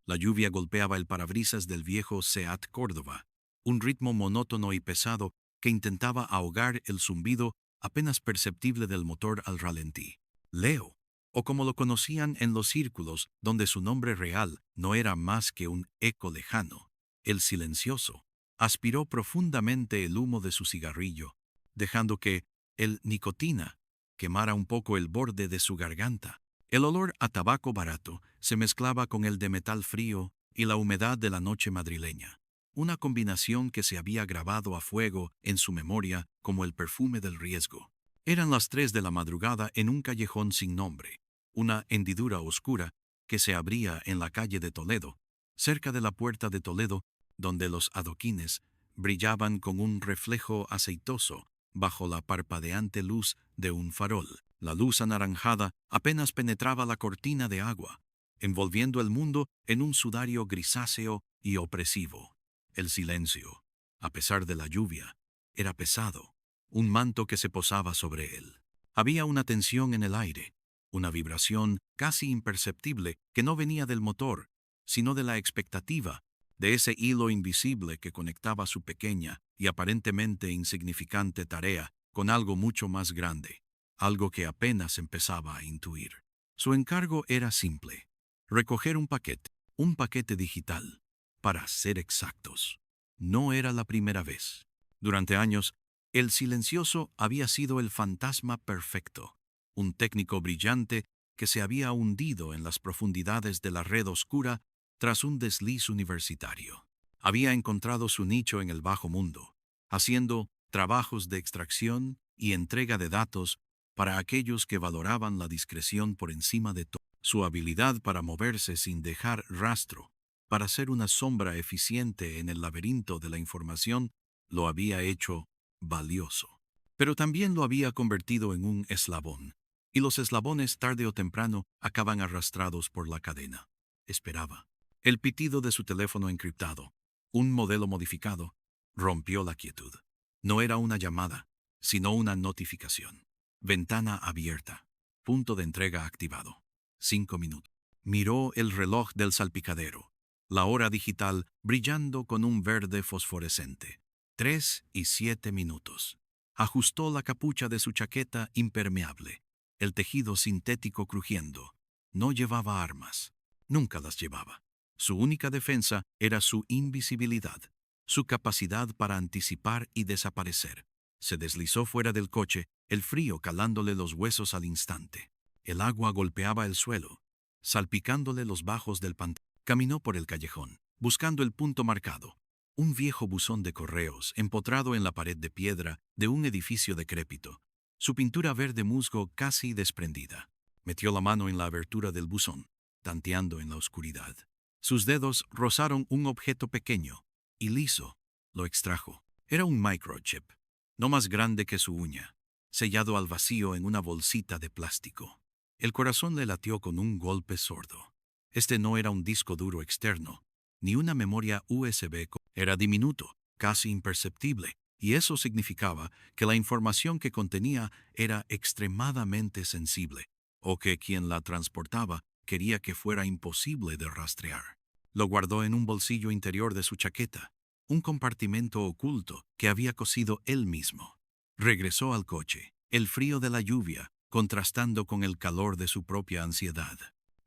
La lluvia golpeaba el parabrisas del viejo Seat Córdoba, un ritmo monótono y pesado que intentaba ahogar el zumbido apenas perceptible del motor al ralentí. Leo, o como lo conocían en los círculos donde su nombre real no era más que un eco lejano, el silencioso, aspiró profundamente el humo de su cigarrillo, dejando que el nicotina quemara un poco el borde de su garganta. El olor a tabaco barato se mezclaba con el de metal frío y la humedad de la noche madrileña, una combinación que se había grabado a fuego en su memoria como el perfume del riesgo. Eran las 3 de la madrugada en un callejón sin nombre, una hendidura oscura que se abría en la calle de Toledo, cerca de la puerta de Toledo, donde los adoquines brillaban con un reflejo aceitoso bajo la parpadeante luz de un farol. La luz anaranjada apenas penetraba la cortina de agua, envolviendo el mundo en un sudario grisáceo y opresivo. El silencio, a pesar de la lluvia, era pesado, un manto que se posaba sobre él. Había una tensión en el aire, una vibración casi imperceptible que no venía del motor, sino de la expectativa, de ese hilo invisible que conectaba su pequeña y aparentemente insignificante tarea con algo mucho más grande, algo que apenas empezaba a intuir. Su encargo era simple: recoger un paquete digital, para ser exactos. No era la primera vez. Durante años, el silencioso había sido el fantasma perfecto, un técnico brillante que se había hundido en las profundidades de la red oscura tras un desliz universitario. Había encontrado su nicho en el bajo mundo, haciendo trabajos de extracción y entrega de datos para aquellos que valoraban la discreción por encima de todo. Su habilidad para moverse sin dejar rastro, para ser una sombra eficiente en el laberinto de la información, lo había hecho valioso. Pero también lo había convertido en un eslabón, y los eslabones tarde o temprano acaban arrastrados por la cadena. Esperaba. El pitido de su teléfono encriptado, un modelo modificado, rompió la quietud. No era una llamada, sino una notificación. Ventana abierta. Punto de entrega activado. 5 minutos. Miró el reloj del salpicadero, la hora digital brillando con un verde fosforescente. 3:07. Ajustó la capucha de su chaqueta impermeable, el tejido sintético crujiendo. No llevaba armas. Nunca las llevaba. Su única defensa era su invisibilidad, su capacidad para anticipar y desaparecer. Se deslizó fuera del coche, el frío calándole los huesos al instante. El agua golpeaba el suelo, salpicándole los bajos del pantalón. Caminó por el callejón, buscando el punto marcado. Un viejo buzón de correos empotrado en la pared de piedra de un edificio decrépito, su pintura verde musgo casi desprendida. Metió la mano en la abertura del buzón, tanteando en la oscuridad. Sus dedos rozaron un objeto pequeño y liso. Lo extrajo. Era un microchip, no más grande que su uña, sellado al vacío en una bolsita de plástico. El corazón le latió con un golpe sordo. Este no era un disco duro externo, ni una memoria USB. Era diminuto, casi imperceptible, y eso significaba que la información que contenía era extremadamente sensible, o que quien la transportaba quería que fuera imposible de rastrear. Lo guardó en un bolsillo interior de su chaqueta, un compartimento oculto que había cosido él mismo. Regresó al coche, el frío de la lluvia contrastando con el calor de su propia ansiedad.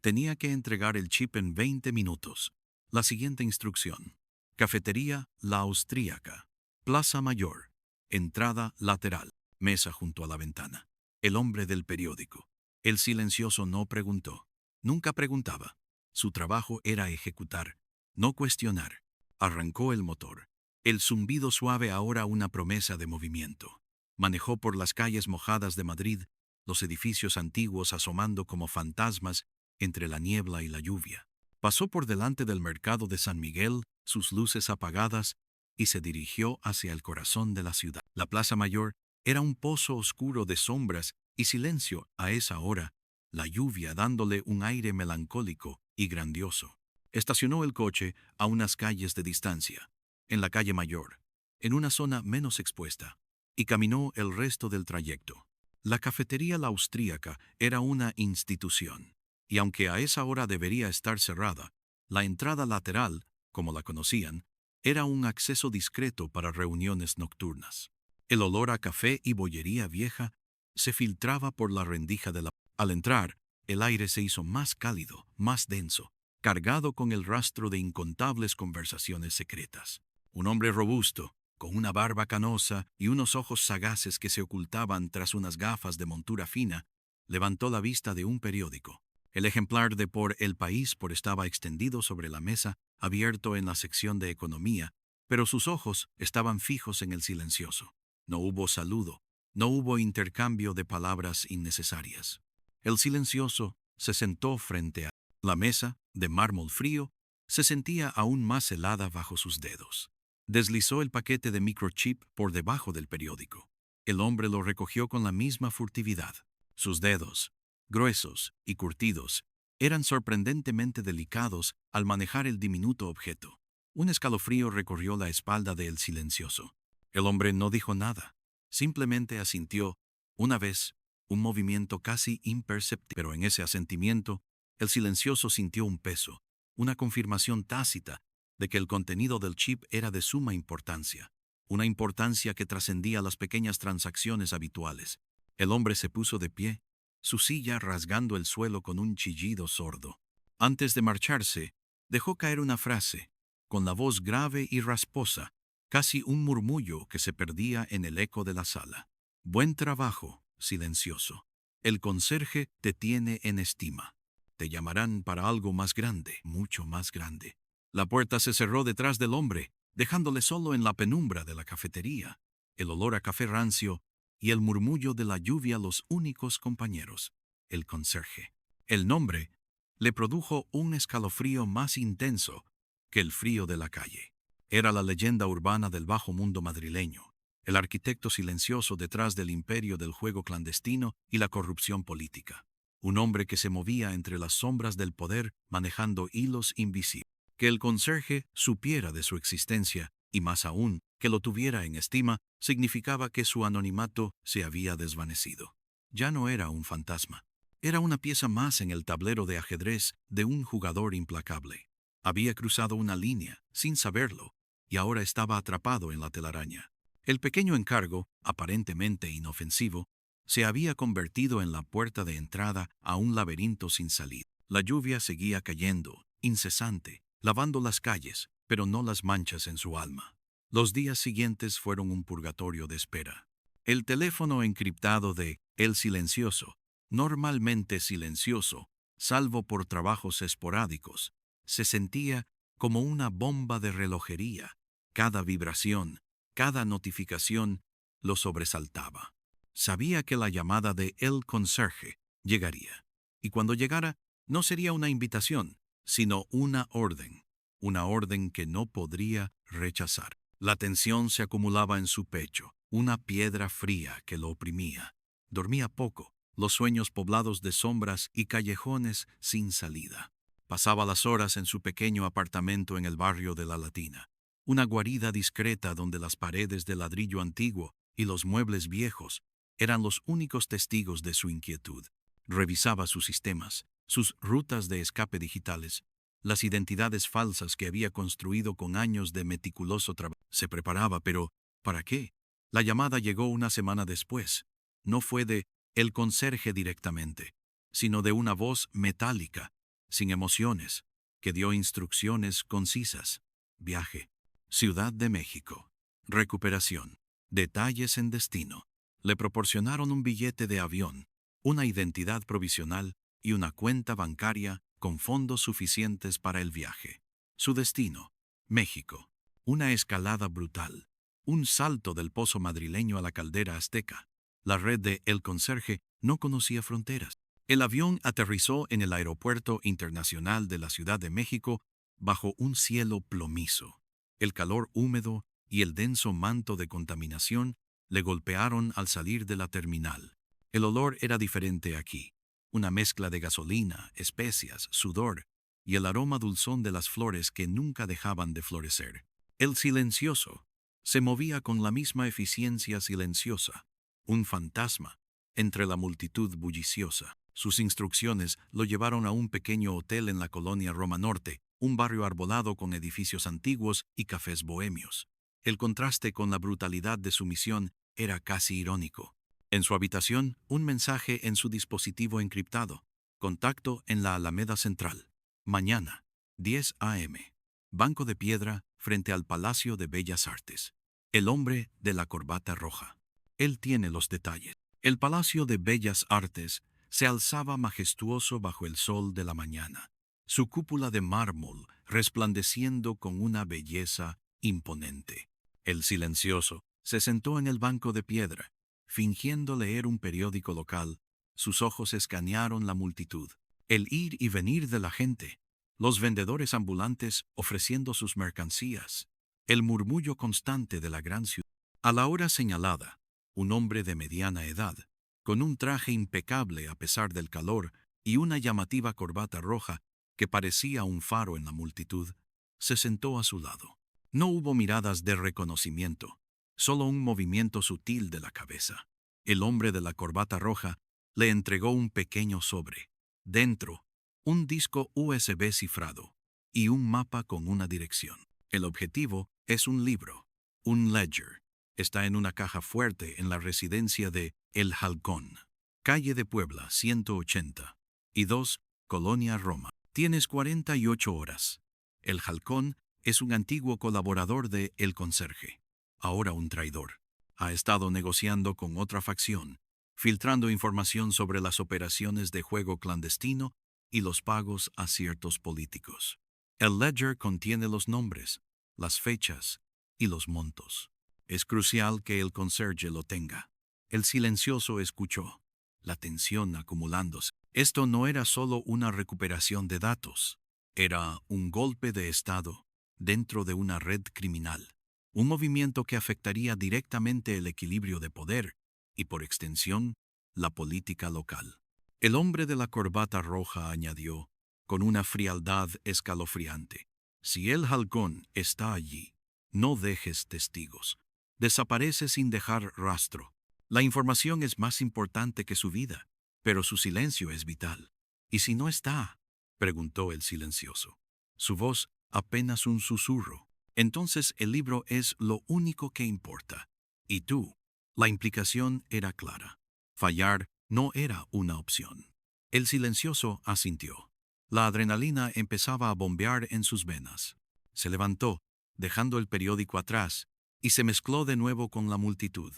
Tenía que entregar el chip en 20 minutos. La siguiente instrucción: Cafetería La Austríaca, Plaza Mayor, entrada lateral, mesa junto a la ventana. El hombre del periódico. El silencioso no preguntó. Nunca preguntaba. Su trabajo era ejecutar, no cuestionar. Arrancó el motor. El zumbido suave ahora una promesa de movimiento. Manejó por las calles mojadas de Madrid, los edificios antiguos asomando como fantasmas entre la niebla y la lluvia. Pasó por delante del mercado de San Miguel, sus luces apagadas, y se dirigió hacia el corazón de la ciudad. La Plaza Mayor era un pozo oscuro de sombras y silencio a esa hora, la lluvia dándole un aire melancólico y grandioso. Estacionó el coche a unas calles de distancia, en la calle Mayor, en una zona menos expuesta, y caminó el resto del trayecto. La cafetería La Austríaca era una institución, y aunque a esa hora debería estar cerrada, La entrada lateral, como la conocían, era un acceso discreto para reuniones nocturnas. El olor a café y bollería vieja se filtraba por la rendija de la... Al entrar, el aire se hizo más cálido, más denso, cargado con el rastro de incontables conversaciones secretas. Un hombre robusto, con una barba canosa y unos ojos sagaces que se ocultaban tras unas gafas de montura fina, levantó la vista de un periódico. El ejemplar de Por El País estaba extendido sobre la mesa, abierto en la sección de economía, pero sus ojos estaban fijos en el silencioso. No hubo saludo, no hubo intercambio de palabras innecesarias. El silencioso se sentó frente a la mesa, de mármol frío, se sentía aún más helada bajo sus dedos. Deslizó el paquete de microchip por debajo del periódico. El hombre lo recogió con la misma furtividad. Sus dedos, gruesos y curtidos, eran sorprendentemente delicados al manejar el diminuto objeto. Un escalofrío recorrió la espalda del silencioso. El hombre no dijo nada, simplemente asintió, una vez, un movimiento casi imperceptible. Pero en ese asentimiento, el silencioso sintió un peso, una confirmación tácita de que el contenido del chip era de suma importancia, una importancia que trascendía las pequeñas transacciones habituales. El hombre se puso de pie, su silla rasgando el suelo con un chillido sordo. Antes de marcharse, dejó caer una frase, con la voz grave y rasposa, casi un murmullo que se perdía en el eco de la sala. Buen trabajo, silencioso. El conserje te tiene en estima. Te llamarán para algo más grande, mucho más grande. La puerta se cerró detrás del hombre, dejándole solo en la penumbra de la cafetería, el olor a café rancio y el murmullo de la lluvia los únicos compañeros. El conserje. El nombre le produjo un escalofrío más intenso que el frío de la calle. Era la leyenda urbana del bajo mundo madrileño, el arquitecto silencioso detrás del imperio del juego clandestino y la corrupción política. Un hombre que se movía entre las sombras del poder manejando hilos invisibles. Que el conserje supiera de su existencia, y más aún, que lo tuviera en estima, significaba que su anonimato se había desvanecido. Ya no era un fantasma. Era una pieza más en el tablero de ajedrez de un jugador implacable. Había cruzado una línea, sin saberlo, y ahora estaba atrapado en la telaraña. El pequeño encargo, aparentemente inofensivo, se había convertido en la puerta de entrada a un laberinto sin salida. La lluvia seguía cayendo, incesante, lavando las calles, pero no las manchas en su alma. Los días siguientes fueron un purgatorio de espera. El teléfono encriptado de El Silencioso, normalmente silencioso, salvo por trabajos esporádicos, se sentía como una bomba de relojería. Cada vibración, cada notificación lo sobresaltaba. Sabía que la llamada de El Conserje llegaría, y cuando llegara no sería una invitación, sino una orden que no podría rechazar. La tensión se acumulaba en su pecho, una piedra fría que lo oprimía. Dormía poco, los sueños poblados de sombras y callejones sin salida. Pasaba las horas en su pequeño apartamento en el barrio de La Latina, una guarida discreta donde las paredes de ladrillo antiguo y los muebles viejos eran los únicos testigos de su inquietud. Revisaba sus sistemas, sus rutas de escape digitales, las identidades falsas que había construido con años de meticuloso trabajo. Se preparaba, pero ¿para qué? La llamada llegó una semana después. No fue de el conserje directamente, sino de una voz metálica, sin emociones, que dio instrucciones concisas. Viaje. Ciudad de México. Recuperación. Detalles en destino. Le proporcionaron un billete de avión, una identidad provisional y una cuenta bancaria con fondos suficientes para el viaje. Su destino, México. Una escalada brutal, un salto del pozo madrileño a la caldera azteca. La red de El Conserje no conocía fronteras. El avión aterrizó en el Aeropuerto Internacional de la Ciudad de México bajo un cielo plomizo. El calor húmedo y el denso manto de contaminación le golpearon al salir de la terminal. El olor era diferente aquí. Una mezcla de gasolina, especias, sudor y el aroma dulzón de las flores que nunca dejaban de florecer. El silencioso se movía con la misma eficiencia silenciosa, un fantasma entre la multitud bulliciosa. Sus instrucciones lo llevaron a un pequeño hotel en la colonia Roma Norte, un barrio arbolado con edificios antiguos y cafés bohemios. El contraste con la brutalidad de su misión era casi irónico. En su habitación, un mensaje en su dispositivo encriptado. Contacto en la Alameda Central. Mañana, 10 a.m. Banco de piedra frente al Palacio de Bellas Artes. El hombre de la corbata roja. Él tiene los detalles. El Palacio de Bellas Artes se alzaba majestuoso bajo el sol de la mañana, su cúpula de mármol resplandeciendo con una belleza imponente. El silencioso se sentó en el banco de piedra, fingiendo leer un periódico local. Sus ojos escanearon la multitud, el ir y venir de la gente, los vendedores ambulantes ofreciendo sus mercancías, el murmullo constante de la gran ciudad. A la hora señalada, un hombre de mediana edad, con un traje impecable a pesar del calor y una llamativa corbata roja que parecía un faro en la multitud, se sentó a su lado. No hubo miradas de reconocimiento, solo un movimiento sutil de la cabeza. El hombre de la corbata roja le entregó un pequeño sobre. Dentro, un disco USB cifrado y un mapa con una dirección. El objetivo es un libro, un ledger. Está en una caja fuerte en la residencia de El Halcón, calle de Puebla 180 y 2, Colonia Roma. Tienes 48 horas. El Halcón es un antiguo colaborador de El Conserje, ahora un traidor. Ha estado negociando con otra facción, filtrando información sobre las operaciones de juego clandestino y los pagos a ciertos políticos. El ledger contiene los nombres, las fechas y los montos. Es crucial que el conserje lo tenga. El silencioso escuchó, la tensión acumulándose. Esto no era solo una recuperación de datos, era un golpe de Estado dentro de una red criminal, un movimiento que afectaría directamente el equilibrio de poder y, por extensión, la política local. El hombre de la corbata roja añadió, con una frialdad escalofriante, si el halcón está allí, no dejes testigos. Desaparece sin dejar rastro. La información es más importante que su vida, pero su silencio es vital. ¿Y si no está?, preguntó el silencioso. Su voz apenas un susurro. Entonces el libro es lo único que importa. ¿Y tú? La implicación era clara. Fallar no era una opción. El silencioso asintió. La adrenalina empezaba a bombear en sus venas. Se levantó, dejando el periódico atrás, y se mezcló de nuevo con la multitud.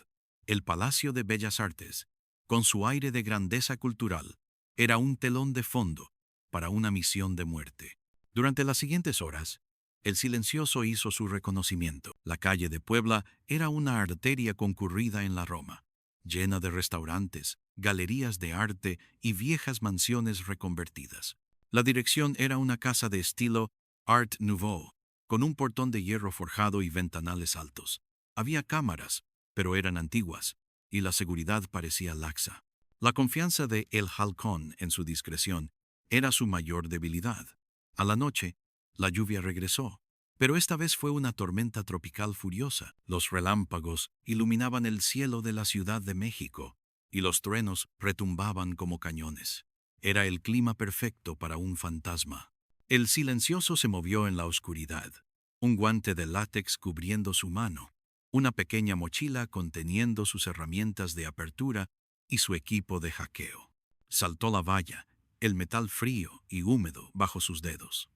El Palacio de Bellas Artes, con su aire de grandeza cultural, era un telón de fondo para una misión de muerte. Durante las siguientes horas, el silencioso hizo su reconocimiento. La calle de Puebla era una arteria concurrida en la Roma, llena de restaurantes, galerías de arte y viejas mansiones reconvertidas. La dirección era una casa de estilo Art Nouveau, con un portón de hierro forjado y ventanales altos. Había cámaras, pero eran antiguas, y la seguridad parecía laxa. La confianza de El Halcón en su discreción era su mayor debilidad. A la noche, la lluvia regresó, pero esta vez fue una tormenta tropical furiosa. Los relámpagos iluminaban el cielo de la Ciudad de México, y los truenos retumbaban como cañones. Era el clima perfecto para un fantasma. El silencioso se movió en la oscuridad, un guante de látex cubriendo su mano, una pequeña mochila conteniendo sus herramientas de apertura y su equipo de hackeo. Saltó la valla, el metal frío y húmedo bajo sus dedos.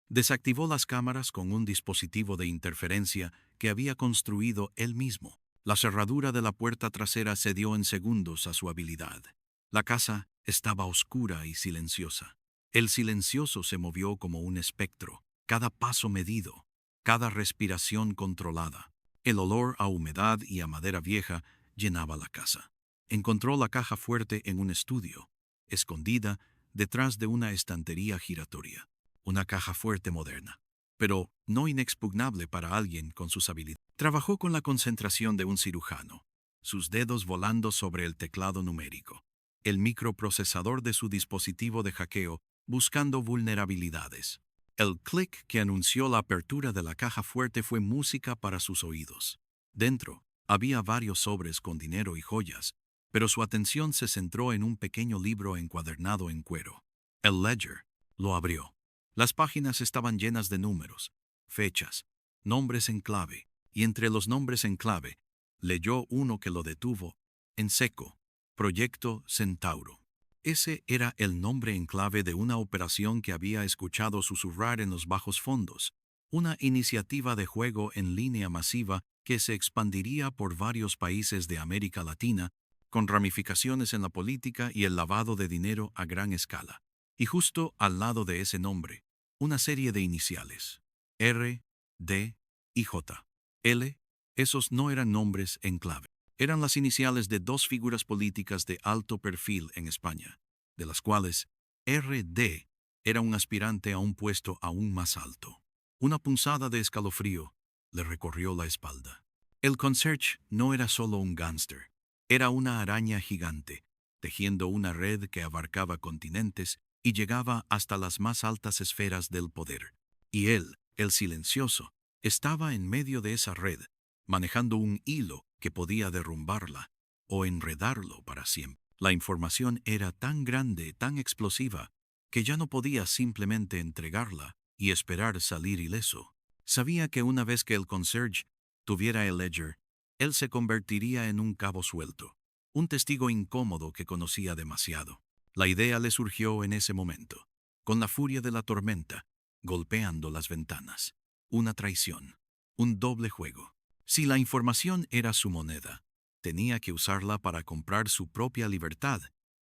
Desactivó las cámaras con un dispositivo de interferencia que había construido él mismo. La cerradura de la puerta trasera cedió en segundos a su habilidad. La casa estaba oscura y silenciosa. El silencioso se movió como un espectro, cada paso medido, cada respiración controlada. El olor a humedad y a madera vieja llenaba la casa. Encontró la caja fuerte en un estudio, escondida detrás de una estantería giratoria. Una caja fuerte moderna, pero no inexpugnable para alguien con sus habilidades. Trabajó con la concentración de un cirujano, sus dedos volando sobre el teclado numérico, el microprocesador de su dispositivo de hackeo buscando vulnerabilidades. El clic que anunció la apertura de la caja fuerte fue música para sus oídos. Dentro había varios sobres con dinero y joyas, pero su atención se centró en un pequeño libro encuadernado en cuero. El Ledger. Lo abrió. Las páginas estaban llenas de números, fechas, nombres en clave, y entre los nombres en clave, leyó uno que lo detuvo, en seco: Proyecto Centauro. Ese era el nombre en clave de una operación que había escuchado susurrar en los bajos fondos, una iniciativa de juego en línea masiva que se expandiría por varios países de América Latina, con ramificaciones en la política y el lavado de dinero a gran escala. Y justo al lado de ese nombre, una serie de iniciales: R, D y J. L. Esos no eran nombres en clave. Eran las iniciales de dos figuras políticas de alto perfil en España, de las cuales R. D. era un aspirante a un puesto aún más alto. Una punzada de escalofrío le recorrió la espalda. El conserje no era solo un gánster, era una araña gigante, tejiendo una red que abarcaba continentes y llegaba hasta las más altas esferas del poder. Y él, el silencioso, estaba en medio de esa red, manejando un hilo que podía derrumbarla o enredarlo para siempre. La información era tan grande, tan explosiva, que ya no podía simplemente entregarla y esperar salir ileso. Sabía que una vez que el conserje tuviera el ledger, él se convertiría en un cabo suelto, un testigo incómodo que conocía demasiado. La idea le surgió en ese momento, con la furia de la tormenta, golpeando las ventanas. Una traición, un doble juego. Si la información era su moneda, tenía que usarla para comprar su propia libertad,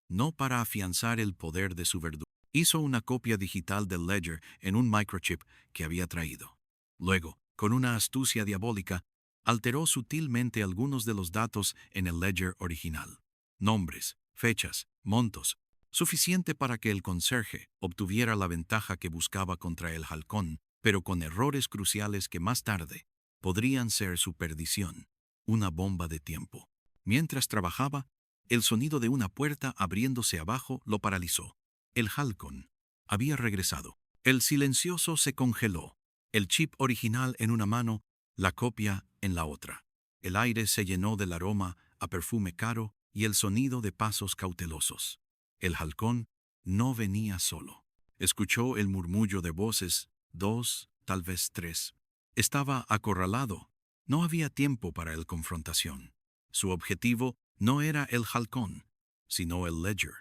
no para afianzar el poder de su verdugo. Hizo una copia digital del ledger en un microchip que había traído. Luego, con una astucia diabólica, alteró sutilmente algunos de los datos en el ledger original. Nombres, fechas, montos, suficiente para que el conserje obtuviera la ventaja que buscaba contra el halcón, pero con errores cruciales que más tarde podrían ser su perdición, una bomba de tiempo. Mientras trabajaba, el sonido de una puerta abriéndose abajo lo paralizó. El halcón había regresado. El silencioso se congeló, el chip original en una mano, la copia en la otra. El aire se llenó del aroma a perfume caro y el sonido de pasos cautelosos. El halcón no venía solo. Escuchó el murmullo de voces, dos, tal vez tres. Estaba acorralado. No había tiempo para la confrontación. Su objetivo no era el halcón, sino el ledger.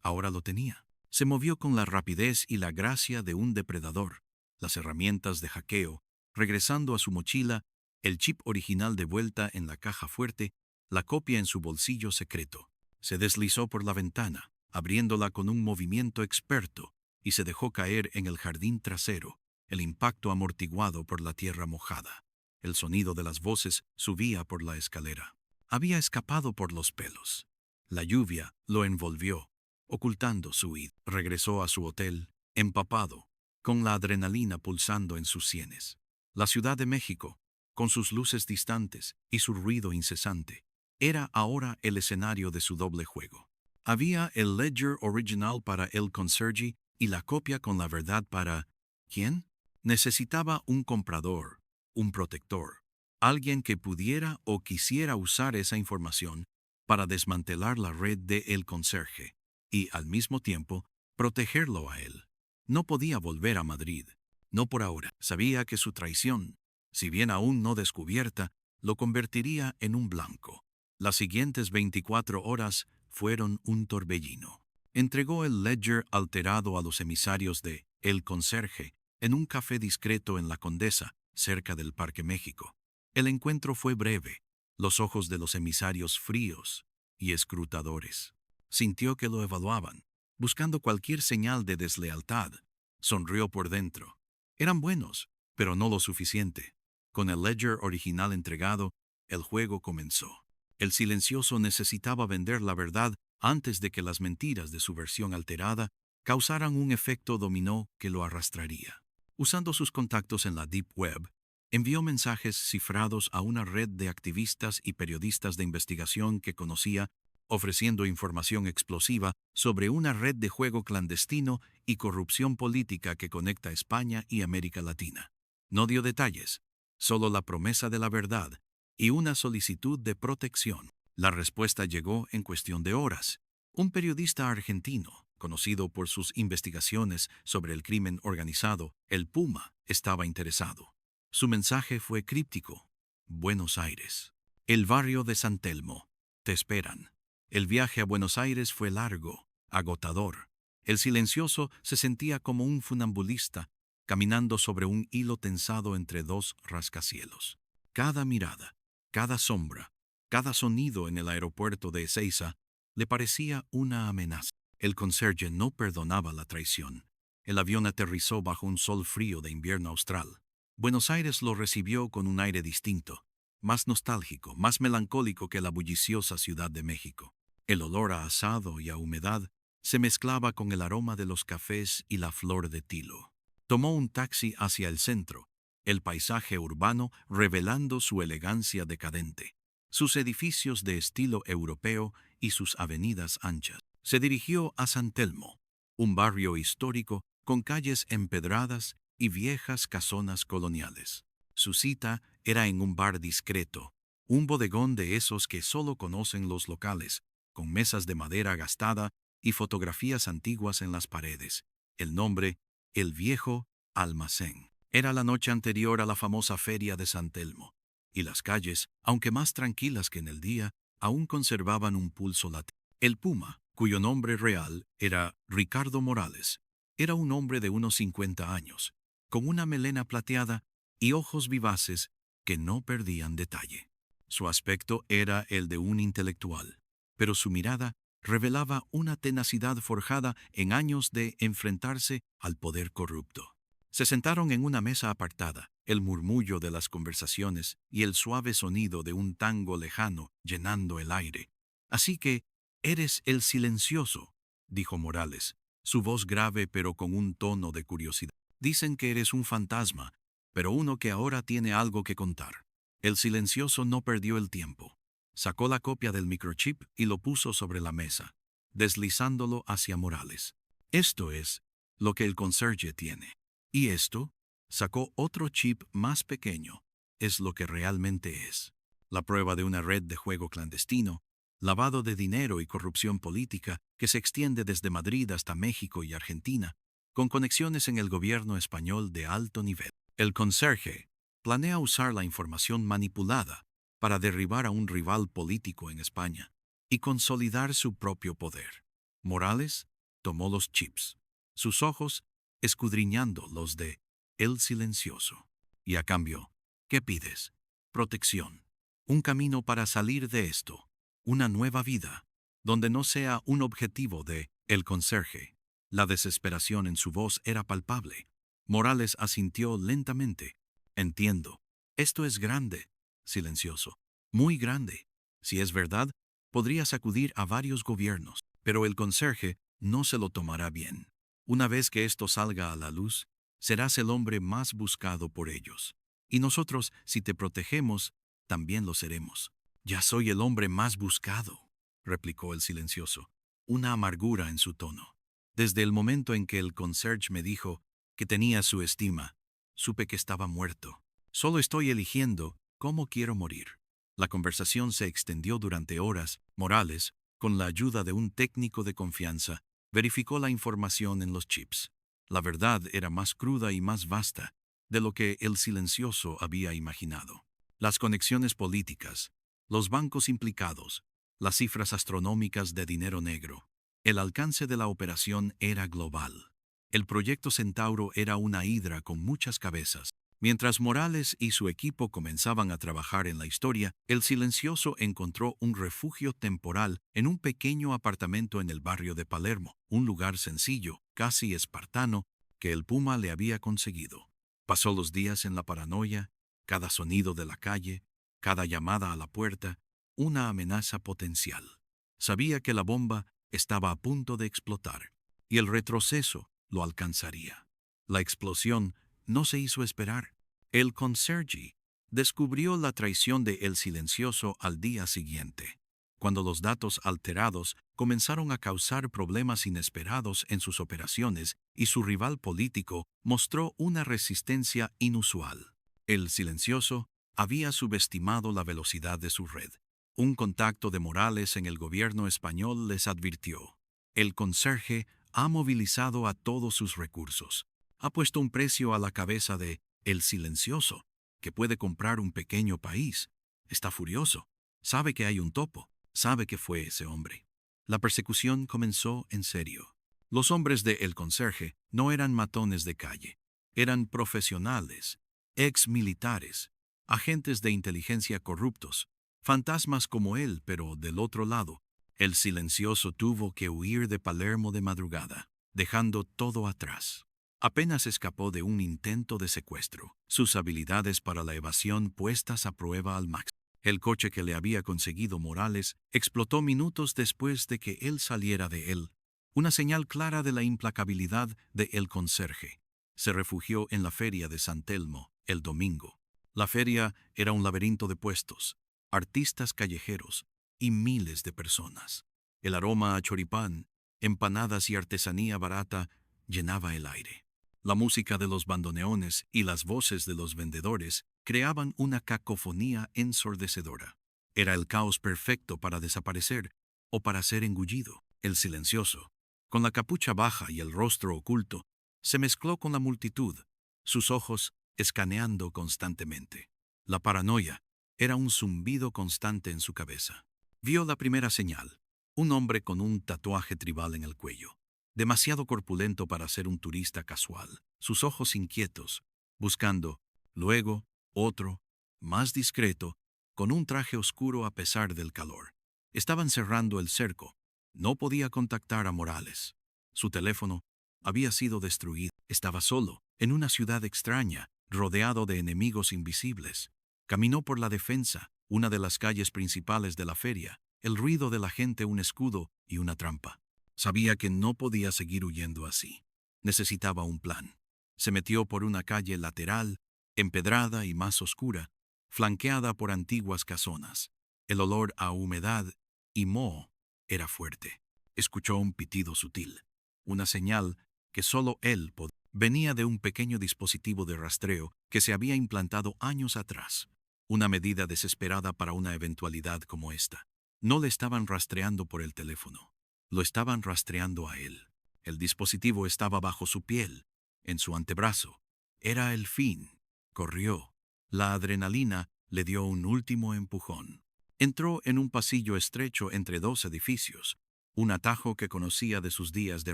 Ahora lo tenía. Se movió con la rapidez y la gracia de un depredador, las herramientas de hackeo, regresando a su mochila, el chip original de vuelta en la caja fuerte, la copia en su bolsillo secreto. Se deslizó por la ventana, abriéndola con un movimiento experto, y se dejó caer en el jardín trasero, el impacto amortiguado por la tierra mojada. El sonido de las voces subía por la escalera. Había escapado por los pelos. La lluvia lo envolvió, ocultando su huida. Regresó a su hotel, empapado, con la adrenalina pulsando en sus sienes. La Ciudad de México, con sus luces distantes y su ruido incesante, era ahora el escenario de su doble juego. Había el ledger original para el conserje y la copia con la verdad para... ¿quién? Necesitaba un comprador, un protector, alguien que pudiera o quisiera usar esa información para desmantelar la red de el conserje y, al mismo tiempo, protegerlo a él. No podía volver a Madrid, no por ahora. Sabía que su traición, si bien aún no descubierta, lo convertiría en un blanco. Las siguientes 24 horas fueron un torbellino. Entregó el ledger alterado a los emisarios de El Conserje en un café discreto en La Condesa, cerca del Parque México. El encuentro fue breve, los ojos de los emisarios fríos y escrutadores. Sintió que lo evaluaban, buscando cualquier señal de deslealtad. Sonrió por dentro. Eran buenos, pero no lo suficiente. Con el ledger original entregado, el juego comenzó. El silencioso necesitaba vender la verdad antes de que las mentiras de su versión alterada causaran un efecto dominó que lo arrastraría. Usando sus contactos en la Deep Web, envió mensajes cifrados a una red de activistas y periodistas de investigación que conocía, ofreciendo información explosiva sobre una red de juego clandestino y corrupción política que conecta España y América Latina. No dio detalles, solo la promesa de la verdad y una solicitud de protección. La respuesta llegó en cuestión de horas. Un periodista argentino, conocido por sus investigaciones sobre el crimen organizado, el Puma, estaba interesado. Su mensaje fue críptico. Buenos Aires. El barrio de San Telmo. Te esperan. El viaje a Buenos Aires fue largo, agotador. El silencioso se sentía como un funambulista, caminando sobre un hilo tensado entre dos rascacielos. Cada mirada, cada sombra, cada sonido en el aeropuerto de Ezeiza le parecía una amenaza. El conserje no perdonaba la traición. El avión aterrizó bajo un sol frío de invierno austral. Buenos Aires lo recibió con un aire distinto, más nostálgico, más melancólico que la bulliciosa Ciudad de México. El olor a asado y a humedad se mezclaba con el aroma de los cafés y la flor de tilo. Tomó un taxi hacia el centro, el paisaje urbano revelando su elegancia decadente, sus edificios de estilo europeo y sus avenidas anchas. Se dirigió a San Telmo, un barrio histórico con calles empedradas y viejas casonas coloniales. Su cita era en un bar discreto, un bodegón de esos que solo conocen los locales, con mesas de madera gastada y fotografías antiguas en las paredes. El nombre, El Viejo Almacén. Era la noche anterior a la famosa feria de San Telmo, y las calles, aunque más tranquilas que en el día, aún conservaban un pulso latente. El Puma, cuyo nombre real era Ricardo Morales, era un hombre de unos 50 años, con una melena plateada y ojos vivaces que no perdían detalle. Su aspecto era el de un intelectual, pero su mirada revelaba una tenacidad forjada en años de enfrentarse al poder corrupto. Se sentaron en una mesa apartada, el murmullo de las conversaciones y el suave sonido de un tango lejano llenando el aire. Así que, eres el silencioso, dijo Morales, su voz grave pero con un tono de curiosidad. Dicen que eres un fantasma, pero uno que ahora tiene algo que contar. El silencioso no perdió el tiempo. Sacó la copia del microchip y lo puso sobre la mesa, deslizándolo hacia Morales. Esto es lo que el conserje tiene. Y esto, sacó otro chip más pequeño, es lo que realmente es. La prueba de una red de juego clandestino, lavado de dinero y corrupción política que se extiende desde Madrid hasta México y Argentina, con conexiones en el gobierno español de alto nivel. El conserje planea usar la información manipulada para derribar a un rival político en España y consolidar su propio poder. Morales tomó los chips, sus ojos escudriñando los de El Silencioso. Y a cambio, ¿qué pides? Protección. Un camino para salir de esto. Una nueva vida, donde no sea un objetivo de el conserje. La desesperación en su voz era palpable. Morales asintió lentamente. Entiendo. Esto es grande, silencioso. Muy grande. Si es verdad, podría sacudir a varios gobiernos, pero el conserje no se lo tomará bien. Una vez que esto salga a la luz, serás el hombre más buscado por ellos. Y nosotros, si te protegemos, también lo seremos. Ya soy el hombre más buscado, replicó el silencioso, una amargura en su tono. Desde el momento en que el conserje me dijo que tenía su estima, supe que estaba muerto. Solo estoy eligiendo cómo quiero morir. La conversación se extendió durante horas. Morales, con la ayuda de un técnico de confianza, verificó la información en los chips. La verdad era más cruda y más vasta de lo que el silencioso había imaginado. Las conexiones políticas, los bancos implicados, las cifras astronómicas de dinero negro. El alcance de la operación era global. El proyecto Centauro era una hidra con muchas cabezas. Mientras Morales y su equipo comenzaban a trabajar en la historia, el silencioso encontró un refugio temporal en un pequeño apartamento en el barrio de Palermo, un lugar sencillo, casi espartano, que el Puma le había conseguido. Pasó los días en la paranoia, cada sonido de la calle, cada llamada a la puerta, una amenaza potencial. Sabía que la bomba estaba a punto de explotar, y el retroceso lo alcanzaría. La explosión no se hizo esperar. El conserje descubrió la traición de El Silencioso al día siguiente, cuando los datos alterados comenzaron a causar problemas inesperados en sus operaciones y su rival político mostró una resistencia inusual. El Silencioso había subestimado la velocidad de su red. Un contacto de Morales en el gobierno español les advirtió: el conserje ha movilizado a todos sus recursos. Ha puesto un precio a la cabeza de El Silencioso, que puede comprar un pequeño país. Está furioso. Sabe que hay un topo. Sabe que fue ese hombre. La persecución comenzó en serio. Los hombres de El Conserje no eran matones de calle. Eran profesionales, ex militares, agentes de inteligencia corruptos, fantasmas como él, pero del otro lado. El Silencioso tuvo que huir de Palermo de madrugada, dejando todo atrás. Apenas escapó de un intento de secuestro, sus habilidades para la evasión puestas a prueba al máximo. El coche que le había conseguido Morales explotó minutos después de que él saliera de él, una señal clara de la implacabilidad de El Conserje. Se refugió en la feria de San Telmo, el domingo. La feria era un laberinto de puestos, artistas callejeros y miles de personas. El aroma a choripán, empanadas y artesanía barata llenaba el aire. La música de los bandoneones y las voces de los vendedores creaban una cacofonía ensordecedora. Era el caos perfecto para desaparecer o para ser engullido. El Silencioso, con la capucha baja y el rostro oculto, se mezcló con la multitud, sus ojos escaneando constantemente. La paranoia era un zumbido constante en su cabeza. Vio la primera señal: un hombre con un tatuaje tribal en el cuello, demasiado corpulento para ser un turista casual, sus ojos inquietos, buscando. Luego, otro, más discreto, con un traje oscuro a pesar del calor. Estaban cerrando el cerco. No podía contactar a Morales. Su teléfono había sido destruido. Estaba solo, en una ciudad extraña, rodeado de enemigos invisibles. Caminó por la defensa, una de las calles principales de la feria, el ruido de la gente un escudo y una trampa. Sabía que no podía seguir huyendo así. Necesitaba un plan. Se metió por una calle lateral, empedrada y más oscura, flanqueada por antiguas casonas. El olor a humedad y moho era fuerte. Escuchó un pitido sutil, una señal que solo él podía. Venía de un pequeño dispositivo de rastreo que se había implantado años atrás, una medida desesperada para una eventualidad como esta. No le estaban rastreando por el teléfono, lo estaban rastreando a él. El dispositivo estaba bajo su piel, en su antebrazo. Era el fin. Corrió. La adrenalina le dio un último empujón. Entró en un pasillo estrecho entre dos edificios, un atajo que conocía de sus días de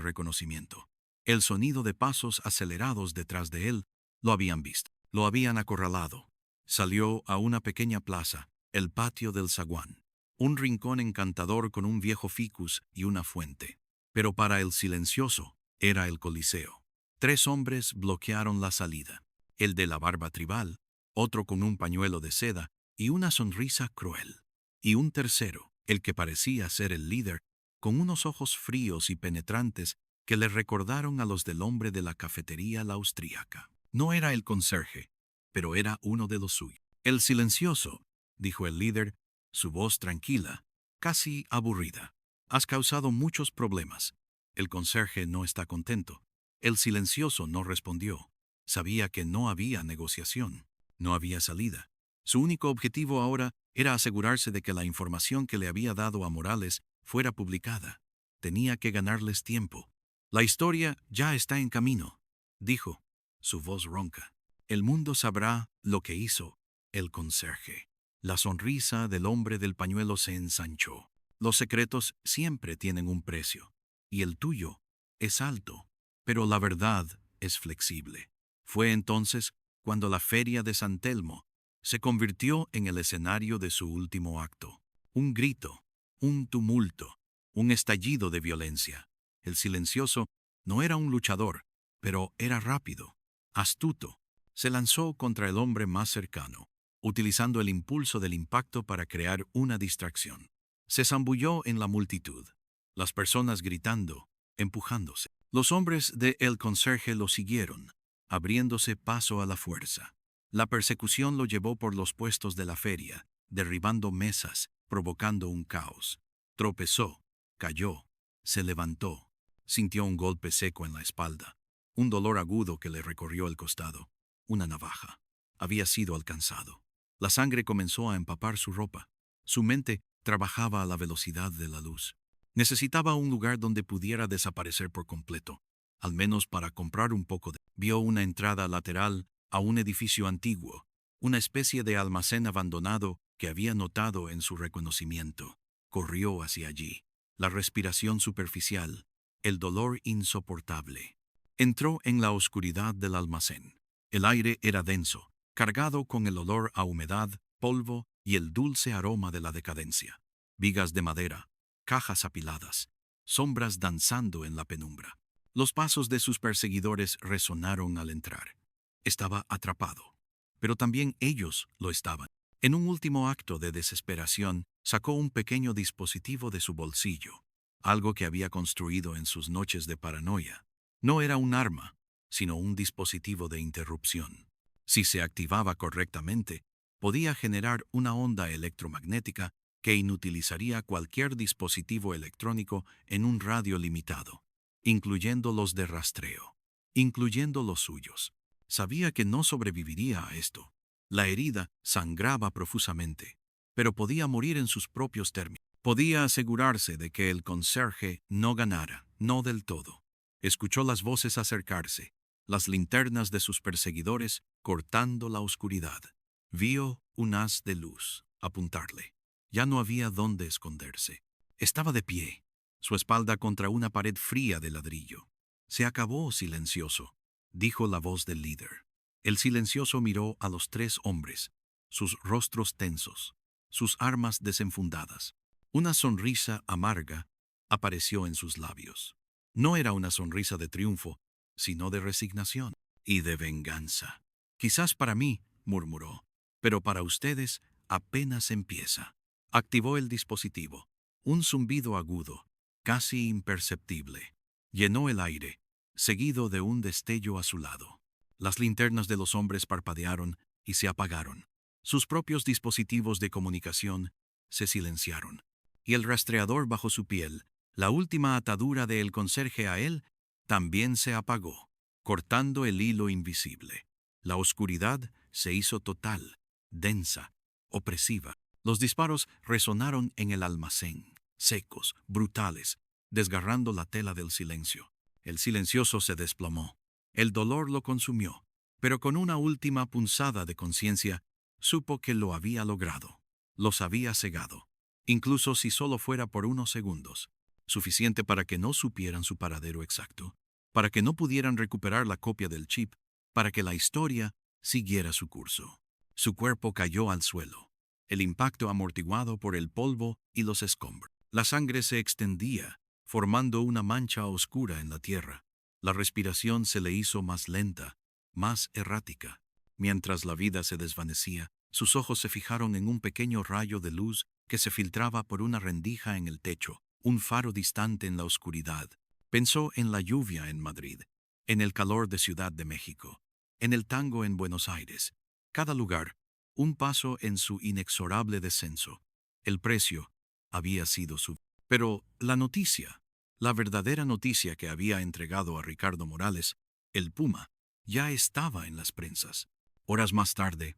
reconocimiento. El sonido de pasos acelerados detrás de él lo habían visto. Lo habían acorralado. Salió a una pequeña plaza, el patio del zaguán, un rincón encantador con un viejo ficus y una fuente. Pero para el Silencioso era el Coliseo. 3 hombres bloquearon la salida: el de la barba tribal, otro con un pañuelo de seda y una sonrisa cruel, y un tercero, el que parecía ser el líder, con unos ojos fríos y penetrantes que le recordaron a los del hombre de la cafetería la austríaca. No era el conserje, pero era uno de los suyos. El Silencioso, dijo el líder, su voz tranquila, casi aburrida. Has causado muchos problemas. El conserje no está contento. El Silencioso no respondió. Sabía que no había negociación, no había salida. Su único objetivo ahora era asegurarse de que la información que le había dado a Morales fuera publicada. Tenía que ganarles tiempo. La historia ya está en camino, dijo, su voz ronca. El mundo sabrá lo que hizo el conserje. La sonrisa del hombre del pañuelo se ensanchó. Los secretos siempre tienen un precio, y el tuyo es alto, pero la verdad es flexible. Fue entonces cuando la feria de San Telmo se convirtió en el escenario de su último acto. Un grito, un tumulto, un estallido de violencia. El Silencioso no era un luchador, pero era rápido, astuto. Se lanzó contra el hombre más cercano, utilizando el impulso del impacto para crear una distracción. Se zambulló en la multitud, las personas gritando, empujándose. Los hombres de El Conserje lo siguieron, abriéndose paso a la fuerza. La persecución lo llevó por los puestos de la feria, derribando mesas, provocando un caos. Tropezó, cayó, se levantó, sintió un golpe seco en la espalda, un dolor agudo que le recorrió el costado. Una navaja. Había sido alcanzado. La sangre comenzó a empapar su ropa. Su mente trabajaba a la velocidad de la luz. Necesitaba un lugar donde pudiera desaparecer por completo, al menos para comprar un poco de... Vio una entrada lateral a un edificio antiguo, una especie de almacén abandonado que había notado en su reconocimiento. Corrió hacia allí. La respiración superficial, el dolor insoportable. Entró en la oscuridad del almacén. El aire era denso, cargado con el olor a humedad, polvo y el dulce aroma de la decadencia. Vigas de madera, cajas apiladas, sombras danzando en la penumbra. Los pasos de sus perseguidores resonaron al entrar. Estaba atrapado, pero también ellos lo estaban. En un último acto de desesperación, sacó un pequeño dispositivo de su bolsillo, algo que había construido en sus noches de paranoia. No era un arma, sino un dispositivo de interrupción. Si se activaba correctamente, podía generar una onda electromagnética que inutilizaría cualquier dispositivo electrónico en un radio limitado, incluyendo los de rastreo, incluyendo los suyos. Sabía que no sobreviviría a esto. La herida sangraba profusamente, pero podía morir en sus propios términos. Podía asegurarse de que el conserje no ganara, no del todo. Escuchó las voces acercarse, las linternas de sus perseguidores cortando la oscuridad. Vio un haz de luz apuntarle. Ya no había dónde esconderse. Estaba de pie, su espalda contra una pared fría de ladrillo. Se acabó, silencioso, dijo la voz del líder. El silencioso miró a los tres hombres, sus rostros tensos, sus armas desenfundadas. Una sonrisa amarga apareció en sus labios. No era una sonrisa de triunfo, sino de resignación y de venganza. Quizás para mí, murmuró, pero para ustedes apenas empieza. Activó el dispositivo. Un zumbido agudo, casi imperceptible, llenó el aire, seguido de un destello azulado. Las linternas de los hombres parpadearon y se apagaron. Sus propios dispositivos de comunicación se silenciaron. Y el rastreador bajo su piel, la última atadura del conserje a él, también se apagó, cortando el hilo invisible. La oscuridad se hizo total, densa, opresiva. Los disparos resonaron en el almacén, secos, brutales, desgarrando la tela del silencio. El silencioso se desplomó. El dolor lo consumió, pero con una última punzada de conciencia, supo que lo había logrado. Los había cegado, incluso si solo fuera por unos segundos, suficiente para que no supieran su paradero exacto, para que no pudieran recuperar la copia del chip, para que la historia siguiera su curso. Su cuerpo cayó al suelo, el impacto amortiguado por el polvo y los escombros. La sangre se extendía, formando una mancha oscura en la tierra. La respiración se le hizo más lenta, más errática. Mientras la vida se desvanecía, sus ojos se fijaron en un pequeño rayo de luz que se filtraba por una rendija en el techo, un faro distante en la oscuridad. Pensó en la lluvia en Madrid, en el calor de Ciudad de México, en el tango en Buenos Aires. Cada lugar, un paso en su inexorable descenso. El precio había sido su... Pero la noticia, la verdadera noticia que había entregado a Ricardo Morales, el Puma, ya estaba en las prensas. Horas más tarde,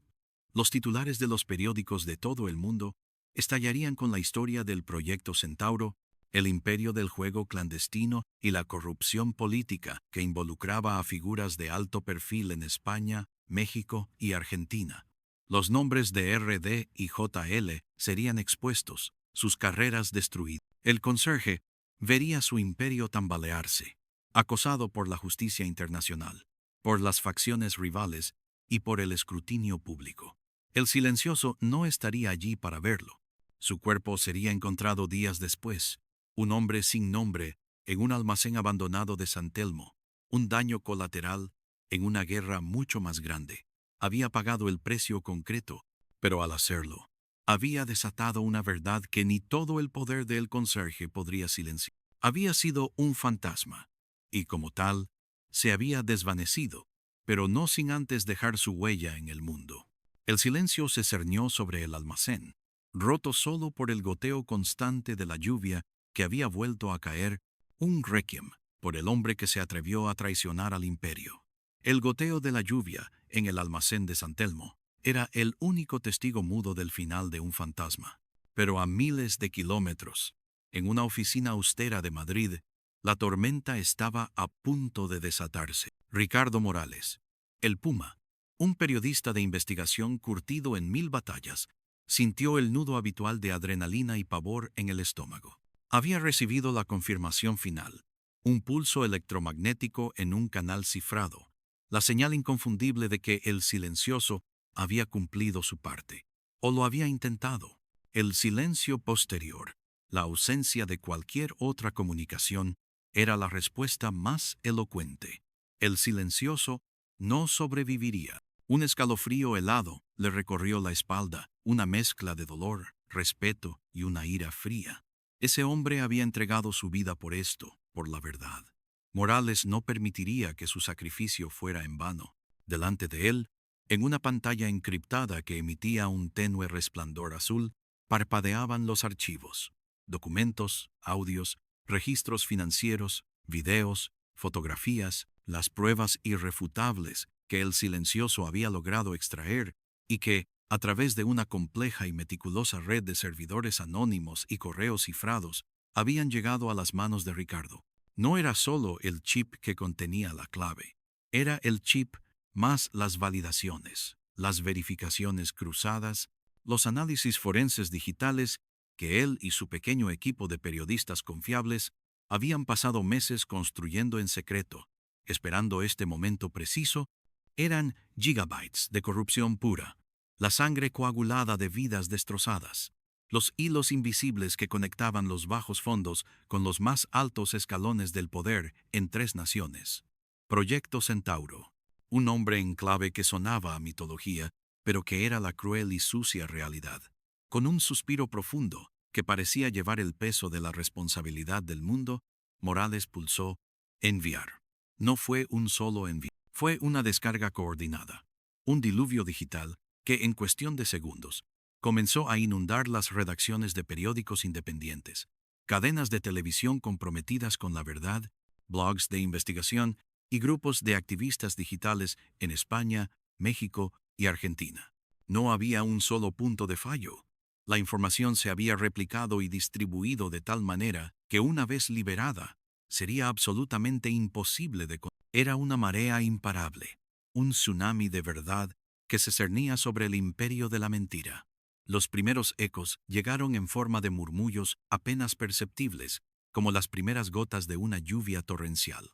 los titulares de los periódicos de todo el mundo estallarían con la historia del Proyecto Centauro, el imperio del juego clandestino y la corrupción política que involucraba a figuras de alto perfil en España, México y Argentina. Los nombres de RD y JL serían expuestos, sus carreras destruidas. El conserje vería su imperio tambalearse, acosado por la justicia internacional, por las facciones rivales y por el escrutinio público. El silencioso no estaría allí para verlo. Su cuerpo sería encontrado días después, un hombre sin nombre en un almacén abandonado de San Telmo, un daño colateral en una guerra mucho más grande. Había pagado el precio concreto, pero al hacerlo, había desatado una verdad que ni todo el poder del conserje podría silenciar. Había sido un fantasma, y como tal, se había desvanecido, pero no sin antes dejar su huella en el mundo. El silencio se cernió sobre el almacén, roto solo por el goteo constante de la lluvia que había vuelto a caer, un requiem por el hombre que se atrevió a traicionar al imperio. El goteo de la lluvia en el almacén de San Telmo era el único testigo mudo del final de un fantasma. Pero a miles de kilómetros, en una oficina austera de Madrid, la tormenta estaba a punto de desatarse. Ricardo Morales, el Puma, un periodista de investigación curtido en 1000 batallas, sintió el nudo habitual de adrenalina y pavor en el estómago. Había recibido la confirmación final, un pulso electromagnético en un canal cifrado, la señal inconfundible de que el silencioso había cumplido su parte, o lo había intentado. El silencio posterior, la ausencia de cualquier otra comunicación, era la respuesta más elocuente. El silencioso no sobreviviría. Un escalofrío helado le recorrió la espalda, una mezcla de dolor, respeto y una ira fría. Ese hombre había entregado su vida por esto, por la verdad. Morales no permitiría que su sacrificio fuera en vano. Delante de él, en una pantalla encriptada que emitía un tenue resplandor azul, parpadeaban los archivos, documentos, audios, registros financieros, videos, fotografías, las pruebas irrefutables que el silencioso había logrado extraer y que, a través de una compleja y meticulosa red de servidores anónimos y correos cifrados, habían llegado a las manos de Ricardo. No era solo el chip que contenía la clave, era el chip más las validaciones, las verificaciones cruzadas, los análisis forenses digitales que él y su pequeño equipo de periodistas confiables habían pasado meses construyendo en secreto, esperando este momento preciso, eran gigabytes de corrupción pura, la sangre coagulada de vidas destrozadas, los hilos invisibles que conectaban los bajos fondos con los más altos escalones del poder en 3 naciones. Proyecto Centauro, un nombre en clave que sonaba a mitología, pero que era la cruel y sucia realidad. Con un suspiro profundo, que parecía llevar el peso de la responsabilidad del mundo, Morales pulsó enviar. No fue un solo envío, fue una descarga coordinada, un diluvio digital que en cuestión de segundos comenzó a inundar las redacciones de periódicos independientes, cadenas de televisión comprometidas con la verdad, blogs de investigación y grupos de activistas digitales en España, México y Argentina. No había un solo punto de fallo. La información se había replicado y distribuido de tal manera que una vez liberada, sería absolutamente imposible de controlar. Era una marea imparable, un tsunami de verdad que se cernía sobre el imperio de la mentira. Los primeros ecos llegaron en forma de murmullos apenas perceptibles, como las primeras gotas de una lluvia torrencial.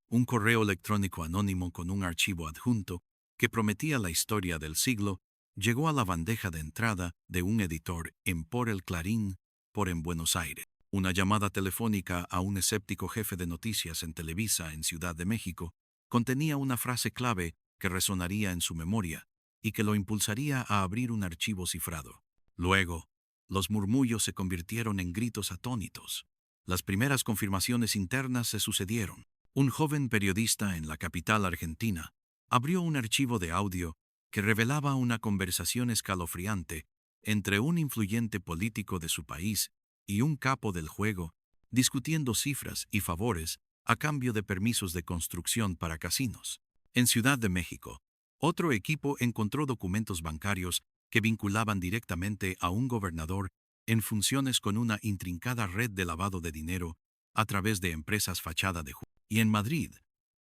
Un correo electrónico anónimo con un archivo adjunto, que prometía la historia del siglo, llegó a la bandeja de entrada de un editor en Por el Clarín, en Buenos Aires. Una llamada telefónica a un escéptico jefe de noticias en Televisa en Ciudad de México contenía una frase clave que resonaría en su memoria y que lo impulsaría a abrir un archivo cifrado. Luego, los murmullos se convirtieron en gritos atónitos. Las primeras confirmaciones internas se sucedieron. Un joven periodista en la capital argentina abrió un archivo de audio que revelaba una conversación escalofriante entre un influyente político de su país y un capo del juego, discutiendo cifras y favores a cambio de permisos de construcción para casinos. En Ciudad de México, otro equipo encontró documentos bancarios que vinculaban directamente a un gobernador en funciones con una intrincada red de lavado de dinero a través de empresas fachada de juego. Y en Madrid,